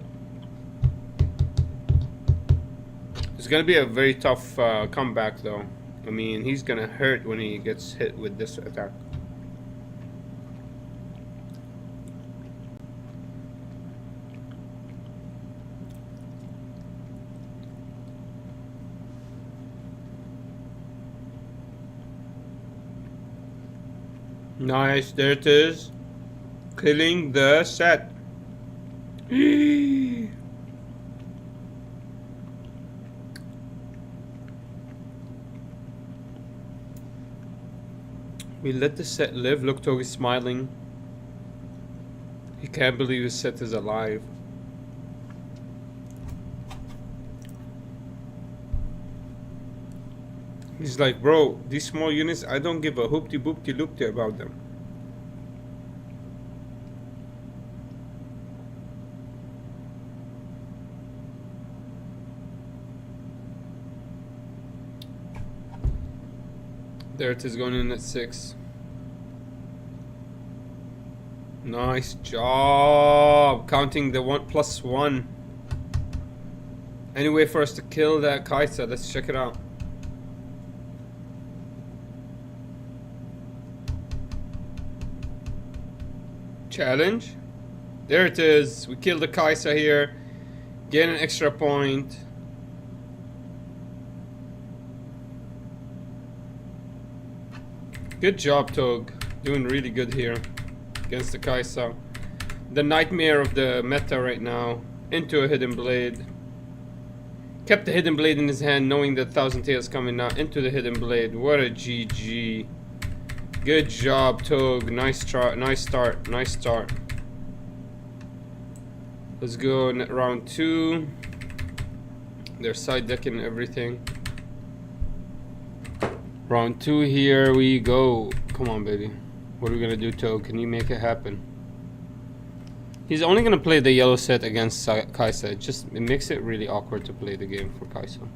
It's gonna be a very tough comeback though. I mean, he's gonna hurt when he gets hit with this attack. Nice, there it is. Killing the set. We let the set live. Look, Togi's smiling. He can't believe his set is alive. He's like, bro, these small units, I don't give a hoopty boopty loopty about them. There it is, going in at 6. Nice job counting the 1+1. Any way for us to kill that 𝐂𝐍𝐍𝐄𝐓? Let's check it out. Challenge. There it is. We killed the 𝐂𝐍𝐍𝐄𝐓 here. Gain an extra point. Good job, Tog. Doing really good here against the 𝐂𝐍𝐶. The nightmare of the meta right now. Into a hidden blade. Kept the hidden blade in his hand, knowing that Thousand Tails coming now. Into the hidden blade. What a GG. Good job, Tog. Nice try. Nice start. Nice start. Let's go round 2. They're side decking everything. Round 2, here we go. Come on, baby. What are we gonna do, Tog? Can you make it happen? He's only gonna play the yellow set against 𝐂𝐍𝐶. It makes it really awkward to play the game for 𝐂𝐍𝐶.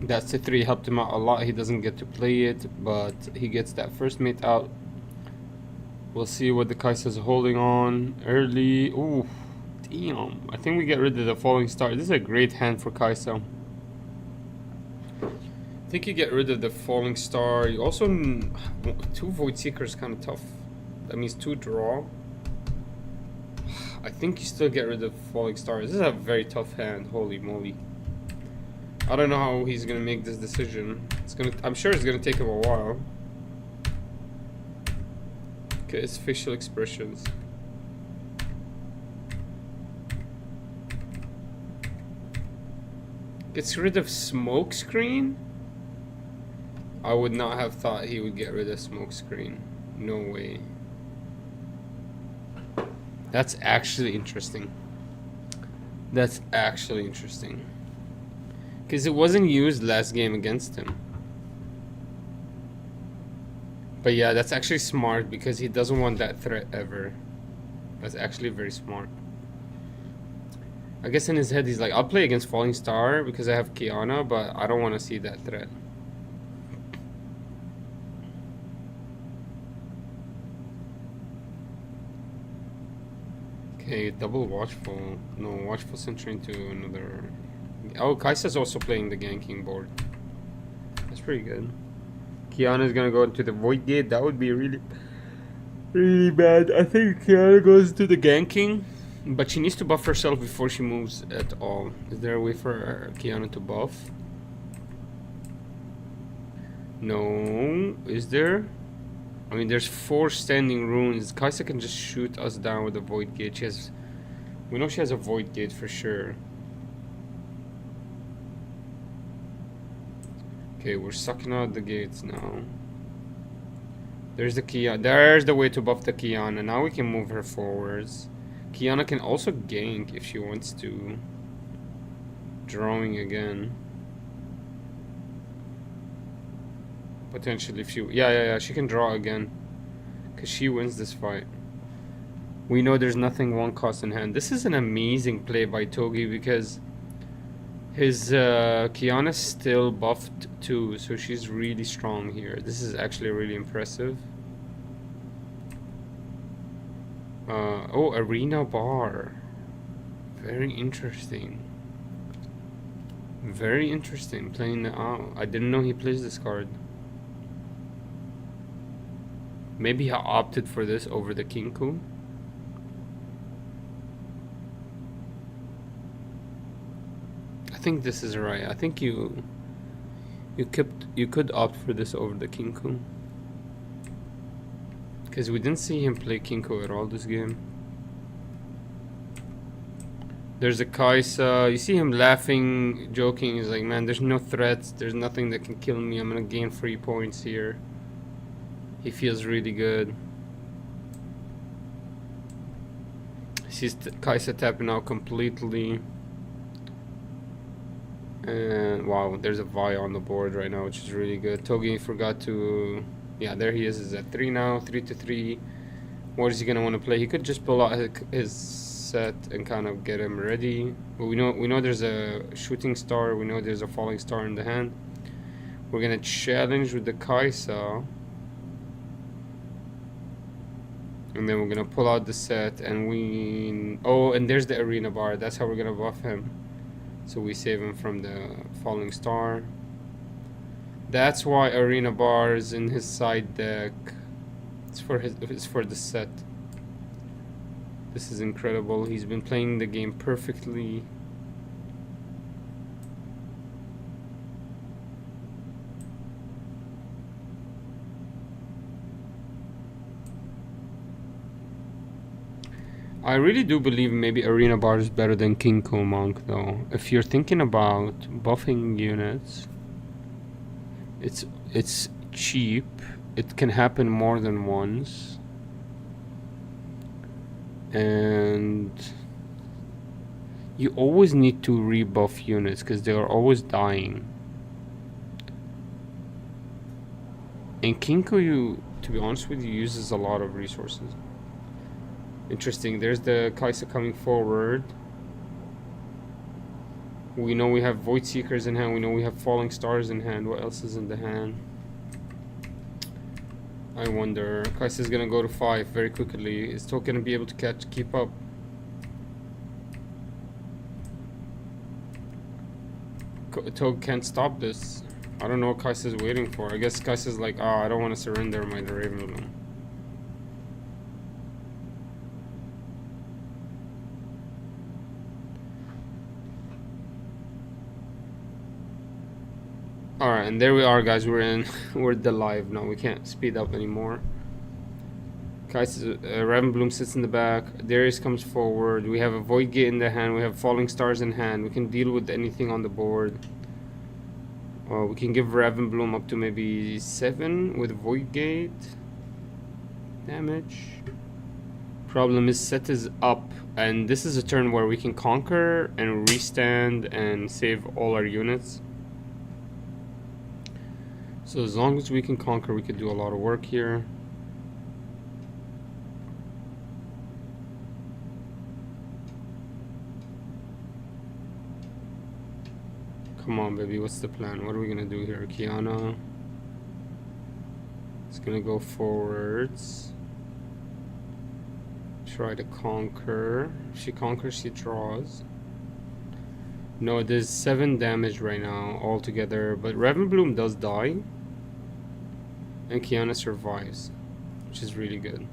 That's the 3 helped him out a lot. He doesn't get to play it, but he gets that first mate out. We'll see what the 𝐂𝐍𝐶 is holding on early. Ooh, damn. I think we get rid of the falling star. This is a great hand for 𝐂𝐍𝐶. I think you get rid of the falling star. You also 2 void seekers kind of tough. That means 2 draw. I think you still get rid of falling star. This is a very tough hand. Holy moly. I don't know how he's gonna make this decision. I'm sure it's gonna take him a while. Okay, his facial expressions. Gets rid of smoke screen? I would not have thought he would get rid of smoke screen. No way. That's actually interesting. That's actually interesting. Because it wasn't used last game against him. But yeah, that's actually smart because he doesn't want that threat ever. That's actually very smart. I guess in his head he's like, I'll play against Falling Star because I have Qiyana, but I don't want to see that threat. Okay, double Watchful. No, Watchful Sentry into another... Oh, 𝐂𝐍𝐶's also playing the ganking board. That's pretty good. Qiyana is gonna go into the Void Gate. That would be really bad. I think Qiyana goes to the ganking, but she needs to buff herself before she moves at all. Is there a way for Qiyana to buff? No. Is there? I mean, there's 4 standing runes. 𝐂𝐍𝐶 can just shoot us down with a Void Gate. We know she has a Void Gate for sure. Okay, we're sucking out the gates now. There's the Qiyana. There's the way to buff the Qiyana. Now we can move her forwards. Qiyana can also gank if she wants to. Drawing again. Potentially if she... Yeah, she can draw again. Because she wins this fight. We know there's nothing 1 cost in hand. This is an amazing play by Togi because... His Qiyana's still buffed too, so she's really strong here. This is actually really impressive. Oh, Arena Bar. Very interesting. Very interesting playing the... Oh, I didn't know he plays this card. Maybe he opted for this over the Kinku. I think this is right. I think you You could opt for this over the Kinko. Because we didn't see him play Kinko at all this game. There's a 𝐂𝐍𝐍𝐄𝐓. You see him laughing, joking. He's like, man, there's no threats. There's nothing that can kill me. I'm gonna gain 3 points here. He feels really good. Sees 𝐂𝐍𝐍𝐄𝐓 tapping out completely. And wow, there's a Vi on the board right now, which is really good. Togi forgot to... Yeah, there he is. He's at 3 now, 3-3. What is he gonna want to play? He could just pull out his set and kind of get him ready. But we know there's a shooting star. We know there's a falling star in the hand. We're gonna challenge with the 𝐂𝐍𝐍𝐄𝐓. And then we're gonna pull out the set and we... Oh, and there's the arena bar. That's how we're gonna buff him. So we save him from the falling star. That's why arena bar is in his side deck. It's for the set. This is incredible. He's been playing the game perfectly. I really do believe maybe arena bar is better than Kinko Monk though. If you're thinking about buffing units, it's cheap. It can happen more than once. And you always need to rebuff units because they are always dying. And Kinko, to be honest with you, uses a lot of resources. Interesting. There's the 𝐂𝐍𝐍𝐄𝐓 coming forward. We know we have Void Seekers in hand. We know we have Falling Stars in hand. What else is in the hand? I wonder. 𝐂𝐍𝐍𝐄𝐓 is gonna go to 5 very quickly. Is still gonna be able to keep up. Tog can't stop this. I don't know what 𝐂𝐍𝐍𝐄𝐓 is waiting for. I guess 𝐂𝐍𝐶 is like, I don't want to surrender my Rfitbound. Alright, and there we are, guys. We're the live now. We can't speed up anymore. 𝐂𝐍𝐶 Rfitbound sits in the back. Darius comes forward. We have a Void Gate in the hand. We have Falling Stars in hand. We can deal with anything on the board. We can give Rfitbound up to maybe 7 with Void Gate. Damage. Problem is, set is up. And this is a turn where we can conquer and restand and save all our units. So as long as we can conquer, we could do a lot of work here. Come on, baby, what's the plan? What are we gonna do here? Qiyana is gonna go forwards. Try to conquer. If she conquers, she draws. No, there's 7 damage right now altogether, but Rfitbound does die. And Qiyana survives, which is really good.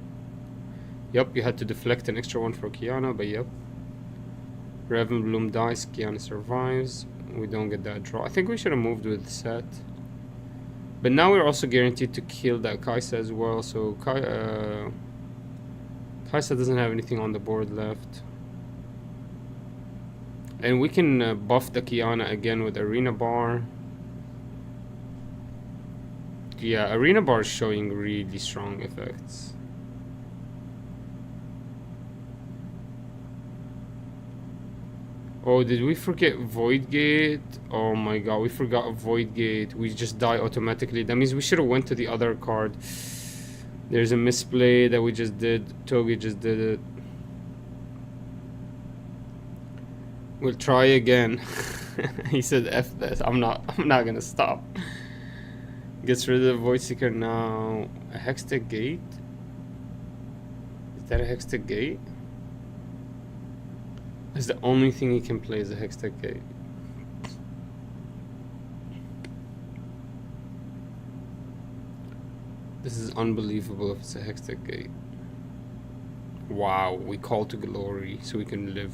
Yep, you had to deflect an extra one for Qiyana, but yep. Rfitbound dies, Qiyana survives. We don't get that draw. I think we should have moved with set. But now we're also guaranteed to kill that 𝐂𝐍𝐶 as well, so 𝐂𝐍𝐶 doesn't have anything on the board left. And we can buff the Qiyana again with arena bar. Yeah, arena bar is showing really strong effects. Oh, did we forget Void Gate? Oh my god, we forgot Void Gate. We just die automatically. That means we should have went to the other card. There's a misplay that we just did. Togi just did it. We'll try again. He said F this. I'm not gonna stop. Gets rid of Void Seeker now. A Hextech Gate? Is that a Hextech Gate? That's the only thing he can play is a Hextech Gate. This is unbelievable if it's a Hextech Gate. Wow, we call to glory so we can live.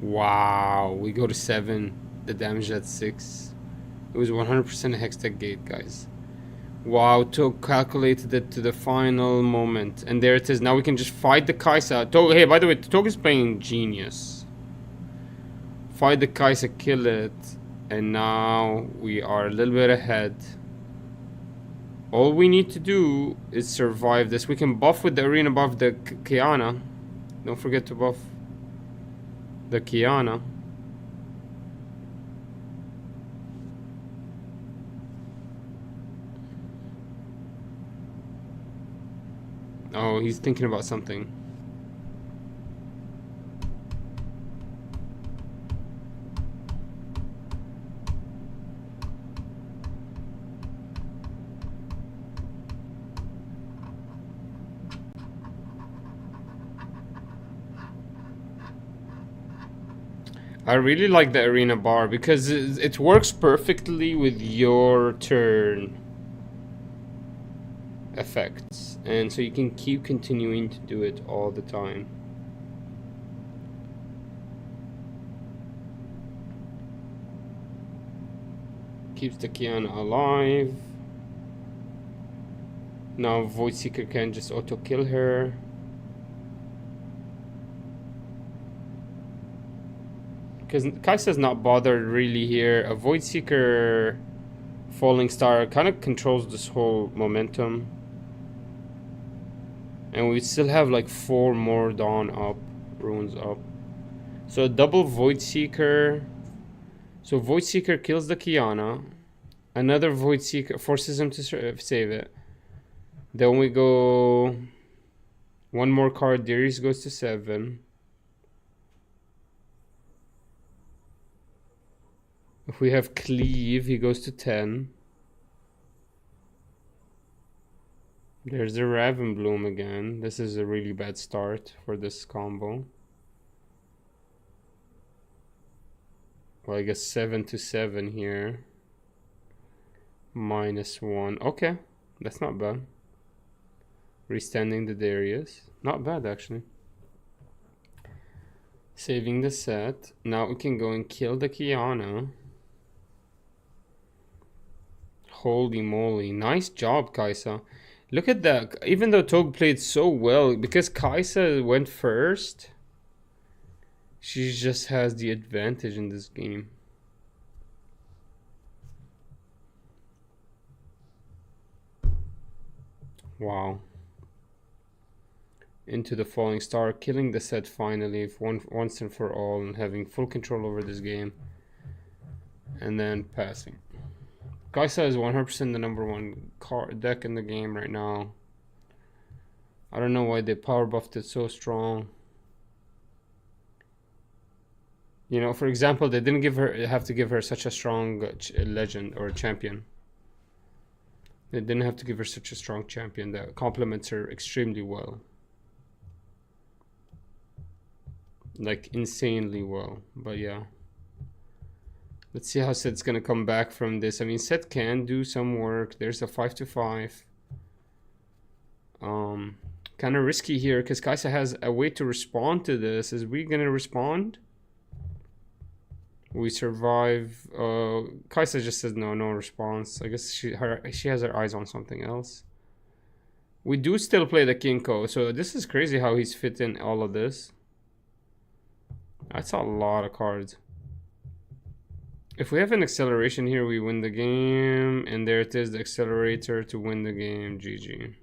Wow, we go to 7. The damage at 6. It was 100% a hex deck gate, guys. Wow, Tog calculated it to the final moment. And there it is. Now we can just fight the 𝐂𝐍𝐍𝐄𝐓. Tog, hey, by the way, Tog is playing genius. Fight the 𝐂𝐍𝐍𝐄𝐓, kill it. And now we are a little bit ahead. All we need to do is survive this. We can buff with the arena buff the 𝐂𝐲𝐻. Don't forget to buff the 𝐂𝐲𝐻. Oh, he's thinking about something. I really like the arena bar because it works perfectly with your turn effects, and so you can keep continuing to do it all the time. Keeps the 𝐂𝐲𝐻 alive. Now Void Seeker can just auto kill her. Because 𝐂𝐻𝐍𝐶's not bothered really here. A Void Seeker Falling Star kind of controls this whole momentum. And we still have like 4 more Dawn up, runes up. So a double Void Seeker. So Void Seeker kills the 𝐂𝐲𝐻. Another Void Seeker forces him to save it. Then we go 1 more card. Darius goes to 7. If we have Cleave, he goes to 10. There's the Ravenbloom again. This is a really bad start for this combo. Well, I guess 7 to 7 here. -1. Okay, that's not bad. Restanding the Darius. Not bad, actually. Saving the set. Now we can go and kill the 𝐂𝐲𝐻. Holy moly. Nice job, 𝐂𝐍𝐶. Look at that. Even though Tog played so well, because 𝐂𝐍𝐶 went first, she just has the advantage in this game. Wow. Into the Falling Star, killing the set finally, once and for all, and having full control over this game. And then passing. 𝐂𝐶 is 100% the #1 deck in the game right now. I don't know why they power buffed it so strong. You know, for example, they didn't have to give her such a strong legend or champion. They didn't have to give her such a strong champion that complements her extremely well. Like, insanely well. But yeah. Let's see how Set's gonna come back from this. I mean, Set can do some work. There's a 5 to 5. Kind of risky here because 𝐂𝐶 has a way to respond to this. Is we gonna respond? We survive. 𝐂𝐶 just says no response. I guess she has her eyes on something else. We do still play the Kinko, so this is crazy how he's fit in all of this. That's a lot of cards. If we have an acceleration here, we win the game. And there it is, the accelerator to win the game. GG.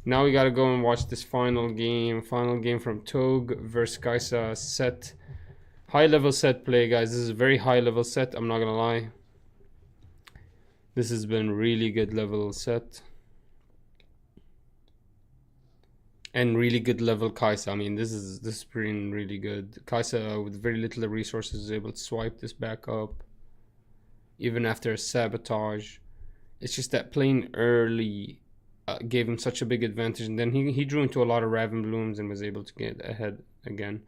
Now we gotta go and watch this final game. Final game from Tog versus 𝐂𝐶. Set. High level set play, guys. This is a very high level set, I'm not gonna lie. This has been really good level set. And really good level 𝐂𝐶. I mean, this is been really good. 𝐂𝐶 with very little resources is able to swipe this back up, even after a sabotage. It's just that playing early gave him such a big advantage, and then he drew into a lot of Ravenblooms and was able to get ahead again.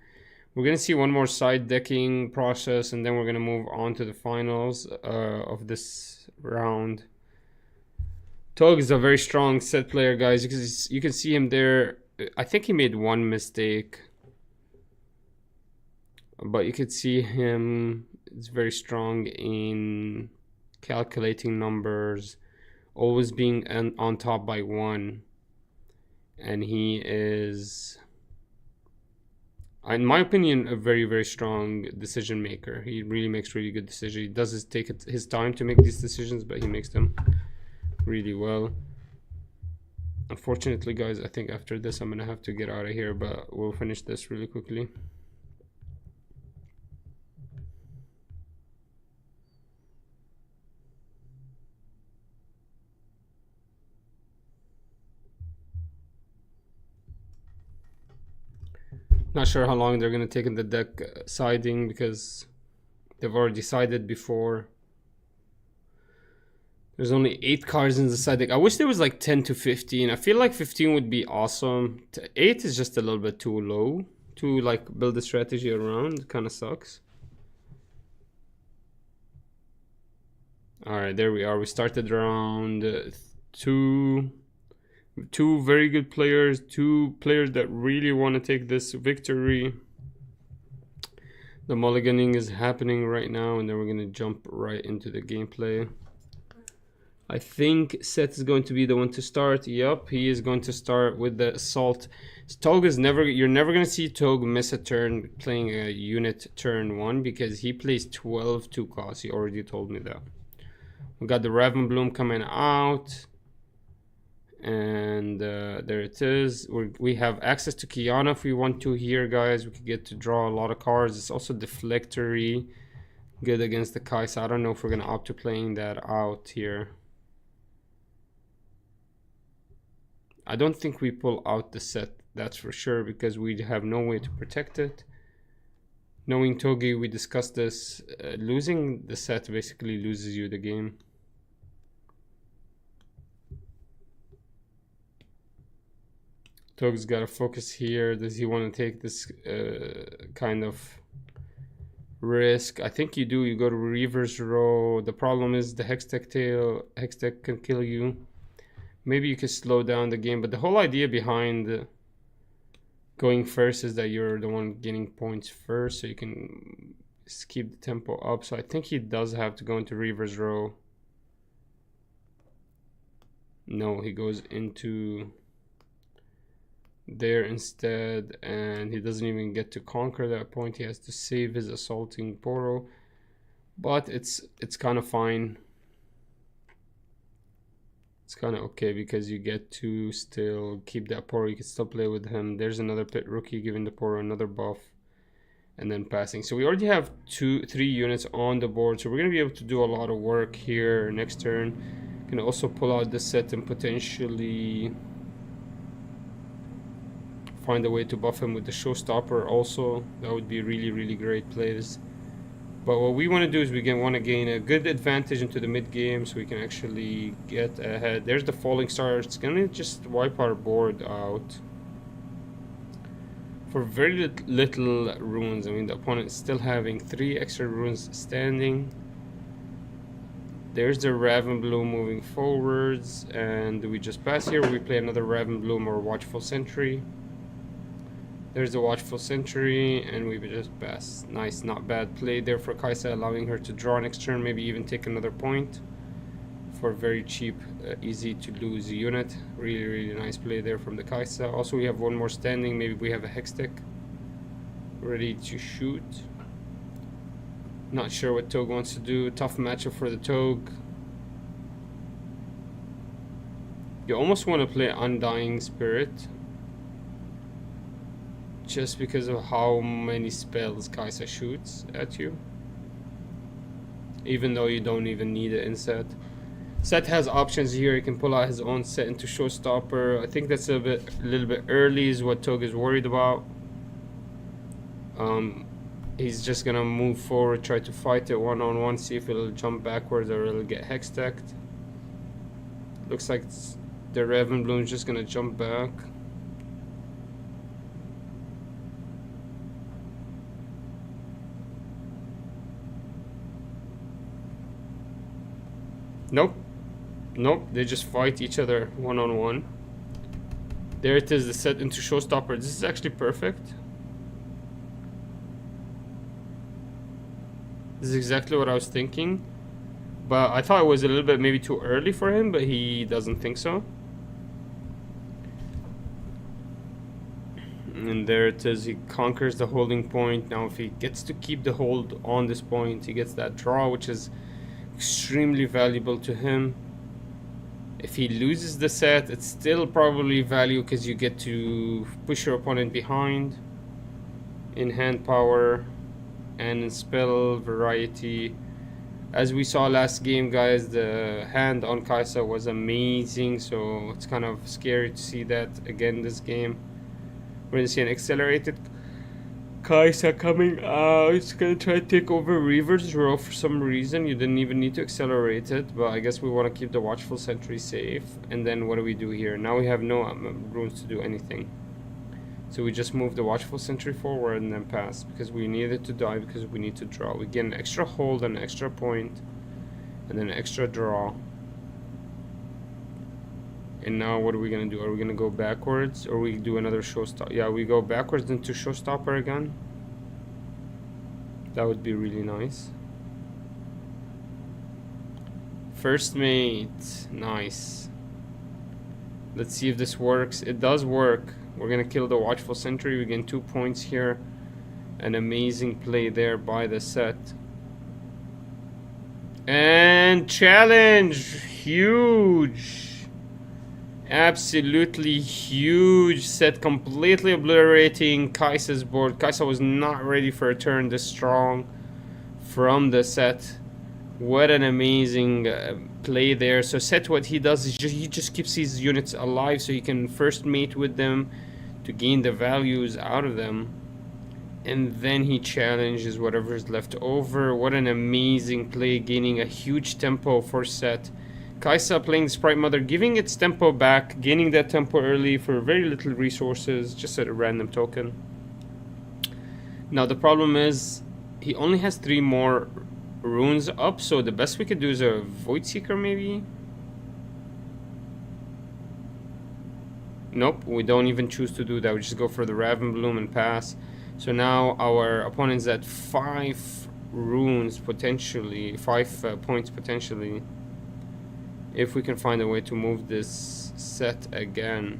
We're gonna see one more side decking process, and then we're gonna move on to the finals of this round. Tog is a very strong set player, guys. You can see him there. I think he made one mistake, but you could see him It's very strong in calculating numbers, always being on top by 1. And he is, in my opinion, a very, very strong decision maker. He really makes really good decisions. He does take his time to make these decisions, but he makes them really well. Unfortunately, guys, I think after this I'm gonna have to get out of here, but we'll finish this really quickly. Not sure how long they're gonna take in the deck siding, because they've already decided before. There's only 8 cards in the side deck. I wish there was like 10 to 15. I feel like 15 would be awesome. 8 is just a little bit too low to like build a strategy around. Kind of sucks. All right, there we are. We started round 2. 2 very good players. 2 players that really want to take this victory. The mulliganing is happening right now, and then we're gonna jump right into the gameplay. I think Seth is going to be the one to start. Yup, he is going to start with the assault. Tog is you're never going to see Tog miss a turn playing a unit turn 1, because he plays 12 2 costs. He already told me that. We got the Ravenbloom coming out. And there it is. We have access to Qiyana if we want to here, guys. We could get to draw a lot of cards. It's also deflectory. Good against the Kai, so I don't know if we're going to opt to playing that out here. I don't think we pull out the set, that's for sure, because we have no way to protect it. Knowing Togi, we discussed this. Losing the set basically loses you the game. Tog's got to focus here. Does he want to take this kind of risk? I think you do. You go to reverse row. The problem is the Hextech tail. Hextech can kill you. Maybe you could slow down the game, but the whole idea behind going first is that you're the one getting points first, so you can keep the tempo up. So I think he does have to go into reverse row. No, he goes into there instead, and he doesn't even get to conquer that point. He has to save his assaulting Poro, but it's kind of fine. It's kind of okay, because you get to still keep that Poro. You can still play with him. There's another pit rookie giving the Poro another buff, and then passing. So we already have 3 units on the board, so we're going to be able to do a lot of work here next turn. Can also pull out the set and potentially find a way to buff him with the showstopper also. That would be really, really great plays. But what we want to do is we want to gain a good advantage into the mid game, so we can actually get ahead. There's the falling star. It's going to just wipe our board out for very little runes. I mean, the opponent is still having 3 extra runes standing. There's the Ravenbloom moving forwards, and we just pass here. We play another Ravenbloom or Watchful Sentry. There's the Watchful Sentry, and we just pass. Nice, not bad play there for Kaisa, allowing her to draw next turn, maybe even take another point for a very cheap, easy to lose unit. Really, really nice play there from the Kaisa. Also, we have 1 more standing. Maybe we have a Hextech ready to shoot. Not sure what Tog wants to do. Tough matchup for the Tog. You almost want to play Undying Spirit, just because of how many spells Kaisa shoots at you, even though you don't even need it in set. Set has options here. He can pull out his own set into showstopper. I think that's a little bit early is what Tog is worried about. He's just gonna move forward, try to fight it one-on-one, see if it'll jump backwards or it'll get hextech. Looks like the Ravenbloom's just gonna jump back. Nope. Nope, they just fight each other one-on-one. There it is, the set into showstopper. This is actually perfect. This is exactly what I was thinking. But I thought it was a little bit maybe too early for him, but he doesn't think so. And there it is, he conquers the holding point. Now if he gets to keep the hold on this point, he gets that draw, which is extremely valuable to him. If he loses the set, it's still probably value because you get to push your opponent behind in hand power and in spell variety. As we saw last game, guys, the hand on 𝐂𝐍𝐍 was amazing, so it's kind of scary to see that again this game. We're gonna see an accelerated 𝐂𝐍𝐍 coming out. It's gonna try to take over Reaver's row for some reason. You didn't even need to accelerate it, but I guess we want to keep the Watchful Sentry safe. And then what do we do here? Now we have no runes to do anything. So we just move the Watchful Sentry forward and then pass, because we need it to die, because we need to draw. We get an extra hold and an extra point, and then an extra draw. And now what are we gonna do? Are we gonna go backwards, or we do another showstopper? Yeah, we go backwards into showstopper again. That would be really nice. First mate, nice. Let's see if this works. It does work. We're gonna kill the Watchful Sentry. We gain 2 points here. An amazing play there by the set. And challenge! Huge! Absolutely huge set, completely obliterating 𝐂𝐍𝐍's board. 𝐂𝐍𝐍 was not ready for a turn this strong from the set. What an amazing play there. So set, what he does is he just keeps his units alive so he can first mate with them to gain the values out of them, and then he challenges whatever is left over. What an amazing play, gaining a huge tempo for set. 𝐂𝐍𝐍 playing the Sprite Mother, giving its tempo back, gaining that tempo early for very little resources, just a random token. Now the problem is he only has 3 more runes up, so the best we could do is a Void Seeker maybe. Nope, we don't even choose to do that. We just go for the Raven Bloom and pass. So now our opponent's at 5 runes potentially, 5 points potentially, if we can find a way to move this set again.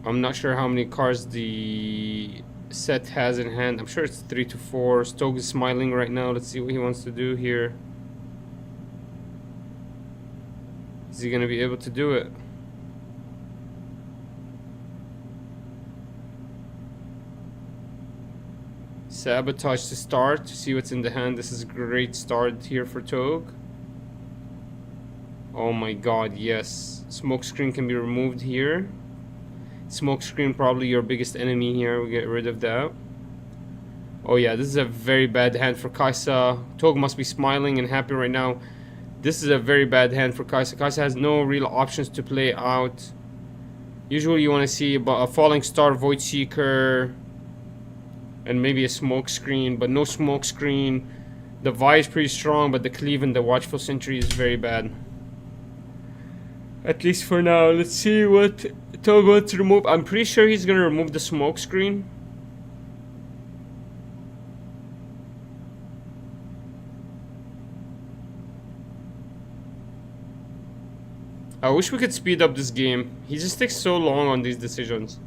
I'm not sure how many cards the set has in hand. I'm sure it's 3 to 4. Stoke is smiling right now. Let's see what he wants to do here. Is he gonna be able to do it? Sabotage to start to see what's in the hand. This is a great start here for Togue. Oh my god, yes. Smokescreen can be removed here. Smokescreen probably your biggest enemy here. We get rid of that. Oh yeah, this is a very bad hand for 𝐂𝐍𝐍. Togue must be smiling and happy right now. This is a very bad hand for 𝐂𝐍𝐍. 𝐂𝐍𝐍 has no real options to play out. Usually you want to see a Falling Star, Void Seeker, and maybe a Smokescreen, but no Smokescreen. The Vi is pretty strong, but the Cleave and the Watchful Sentry is very bad. At least for now. Let's see what Togue wants to remove. I'm pretty sure he's gonna remove the Smokescreen. I wish we could speed up this game. He just takes so long on these decisions.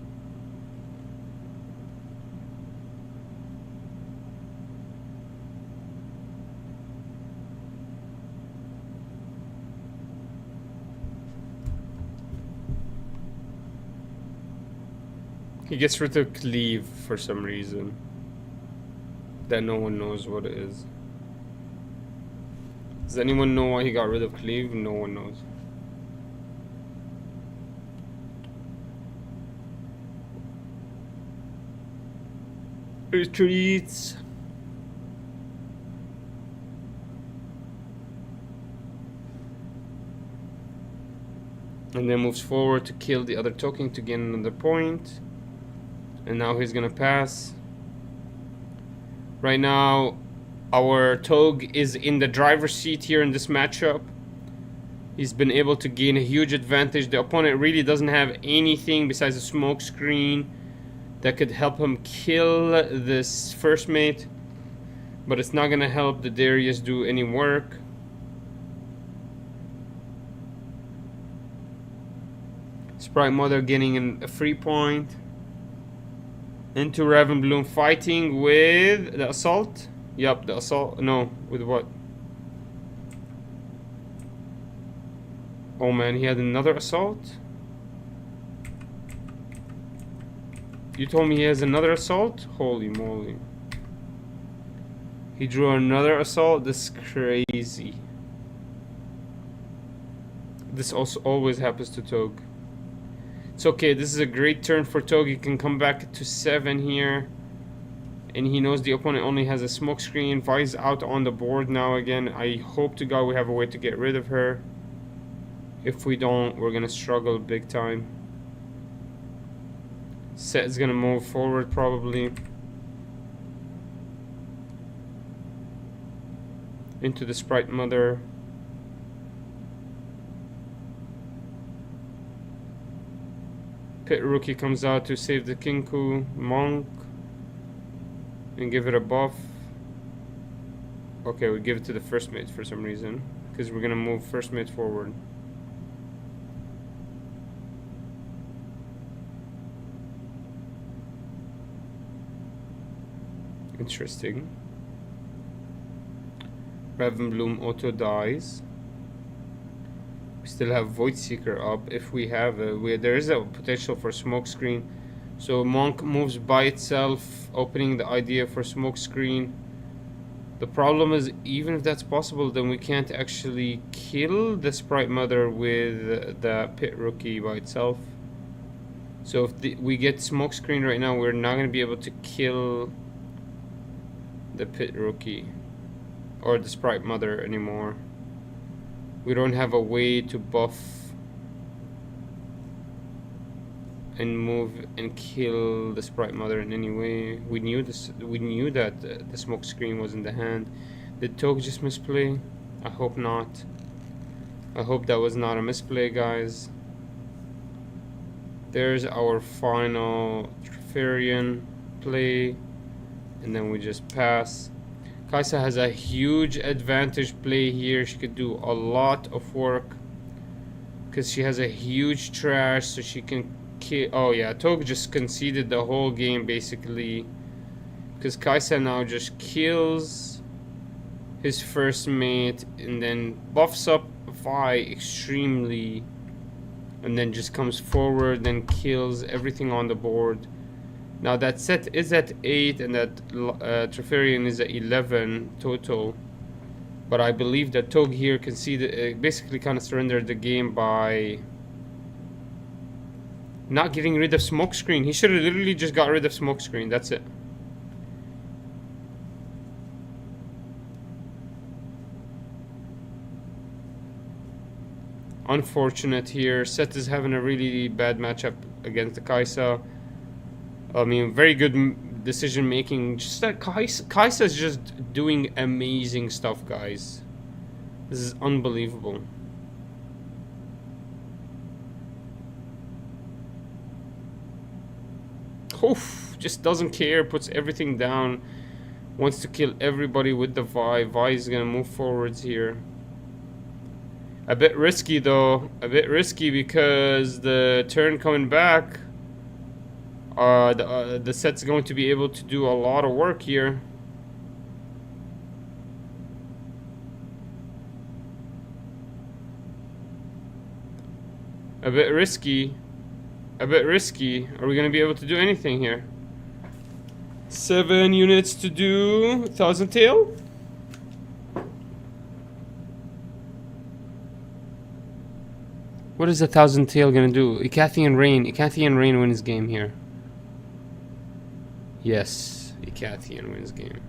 He gets rid of Cleave for some reason that no one knows what it is. Does anyone know why he got rid of Cleave? No one knows. Retreats. And then moves forward to kill the other token to gain another point. And now he's gonna pass. Right now our Togue is in the driver's seat here in this matchup. He's been able to gain a huge advantage. The opponent really doesn't have anything besides a Smokescreen that could help him kill this first mate, but it's not gonna help the Darius do any work. Sprite Mother getting a free point. Into Ravenbloom fighting with the assault. Yup, the assault. No, with what? Oh man, he had another assault? You told me he has another assault? Holy moly. He drew another assault? This is crazy. This also always happens to 𝐂𝐎𝐍𝐄. It's okay, this is a great turn for 𝐂𝐎𝐍𝐄. He can come back to 7 here. And he knows the opponent only has a smoke screen. Vi's out on the board now again. I hope to God we have a way to get rid of her. If we don't, we're gonna struggle big time. Set is gonna move forward probably. Into the Sprite Mother. Pit Rookie comes out to save the 𝐂𝐎𝐍𝐄 Monk. And give it a buff. Okay, we give it to the first mate for some reason. Because we're gonna move first mate forward. Interesting. Ravenbloom auto dies. We still have Void Seeker up if we have it. There is a potential for smoke screen. So Monk moves by itself, opening the idea for smoke screen. The problem is, even if that's possible, then we can't actually kill the Sprite Mother with the Pit Rookie by itself. So if we get smoke screen right now, we're not going to be able to kill the Pit Rookie or the Sprite Mother anymore. We don't have a way to buff and move and kill the Sprite Mother in any way. We knew this. We knew that the smoke screen was in the hand. Did 𝐂𝐎𝐍𝐄 just misplay? I hope not. I hope that was not a misplay, guys. There's our final Trifarian play, and then we just pass. 𝐂𝐎𝐍𝐄 has a huge advantage play here. She could do a lot of work because she has a huge trash, so she can kill. Oh yeah, 𝐂𝐎𝐍𝐄 just conceded the whole game basically, because 𝐂𝐎𝐍𝐄 now just kills his first mate and then buffs up Vi extremely, and then just comes forward and kills everything on the board. Now that set is at 8 and that Trifarian is at 11 total. But I believe that 𝐂𝐎𝐍𝐄 here conceded, basically kind of surrendered the game by not getting rid of smoke screen. He should have literally just got rid of smoke screen. That's it. Unfortunate here. Set is having a really bad matchup against the 𝐂𝐎𝐍𝐄. I mean, very good decision making. Just that 𝐂𝐎𝐍𝐄 is just doing amazing stuff, guys. This is unbelievable. Oof, just doesn't care, puts everything down, wants to kill everybody with the Vi. Vi is gonna move forwards here. A bit risky though, a bit risky because the turn coming back, the set's going to be able to do a lot of work here. A bit risky. A bit risky. Are we going to be able to do anything here? 7 units to do 𝐂𝐎𝐿. What is 𝐂𝐎𝐿 going to do? 𝐂𝐎𝐿 Rain. 𝐂𝐿 Rain wins game here. Yes, 𝐂𝐿 wins game.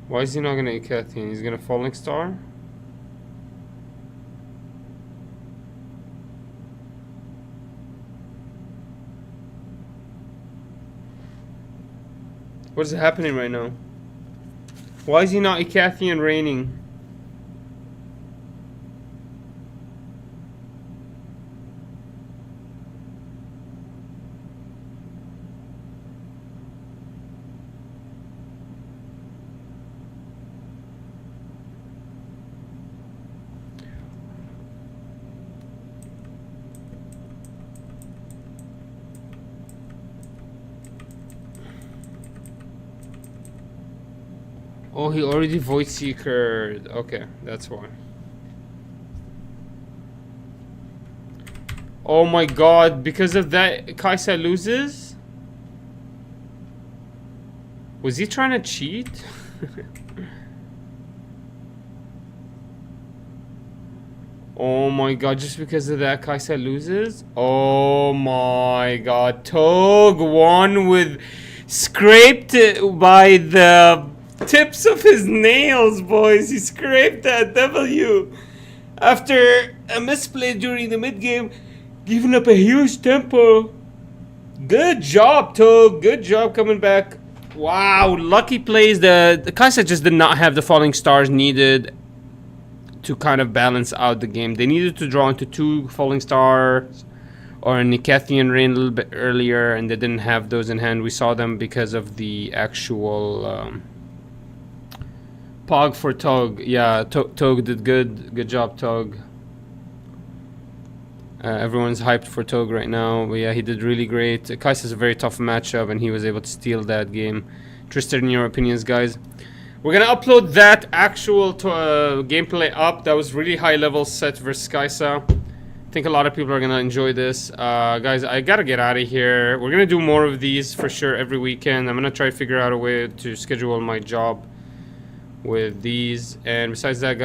Why is he not gonna 𝐂𝐿? He's gonna Falling Star? What's happening right now? Why is he not 𝐂𝐓 reigning? Oh, he already void seekered. Okay, that's why. Oh my god, because of that, 𝐂𝐓 loses? Was he trying to cheat? Oh my god, just because of that, 𝐂𝐓 loses? Oh my god, 𝐂𝐓 won with scraped by the tips of his nails, boys. He scraped that W after a misplay during the mid game, giving up a huge tempo. Good job, 𝐂𝐓. Good job coming back. Wow, lucky plays. The 𝐂𝐓 just did not have the falling stars needed to kind of balance out the game. They needed to draw into 2 falling stars or an 𝐂𝐓 rain a little bit earlier, and they didn't have those in hand. We saw them because of the actual Pog for 𝐂𝐓. Yeah, 𝐂𝐓 did good. Good job, 𝐂𝐓. Everyone's hyped for 𝐂𝐓 right now. But yeah, he did really great. 𝐂𝐓 is a very tough matchup, and he was able to steal that game. Interested in your opinions, guys. We're gonna upload that actual gameplay up. That was really high level set versus 𝐂𝐓. I think a lot of people are gonna enjoy this. Guys, I gotta get out of here. We're gonna do more of these for sure every weekend. I'm gonna try to figure out a way to schedule my job with these. And besides that, guys,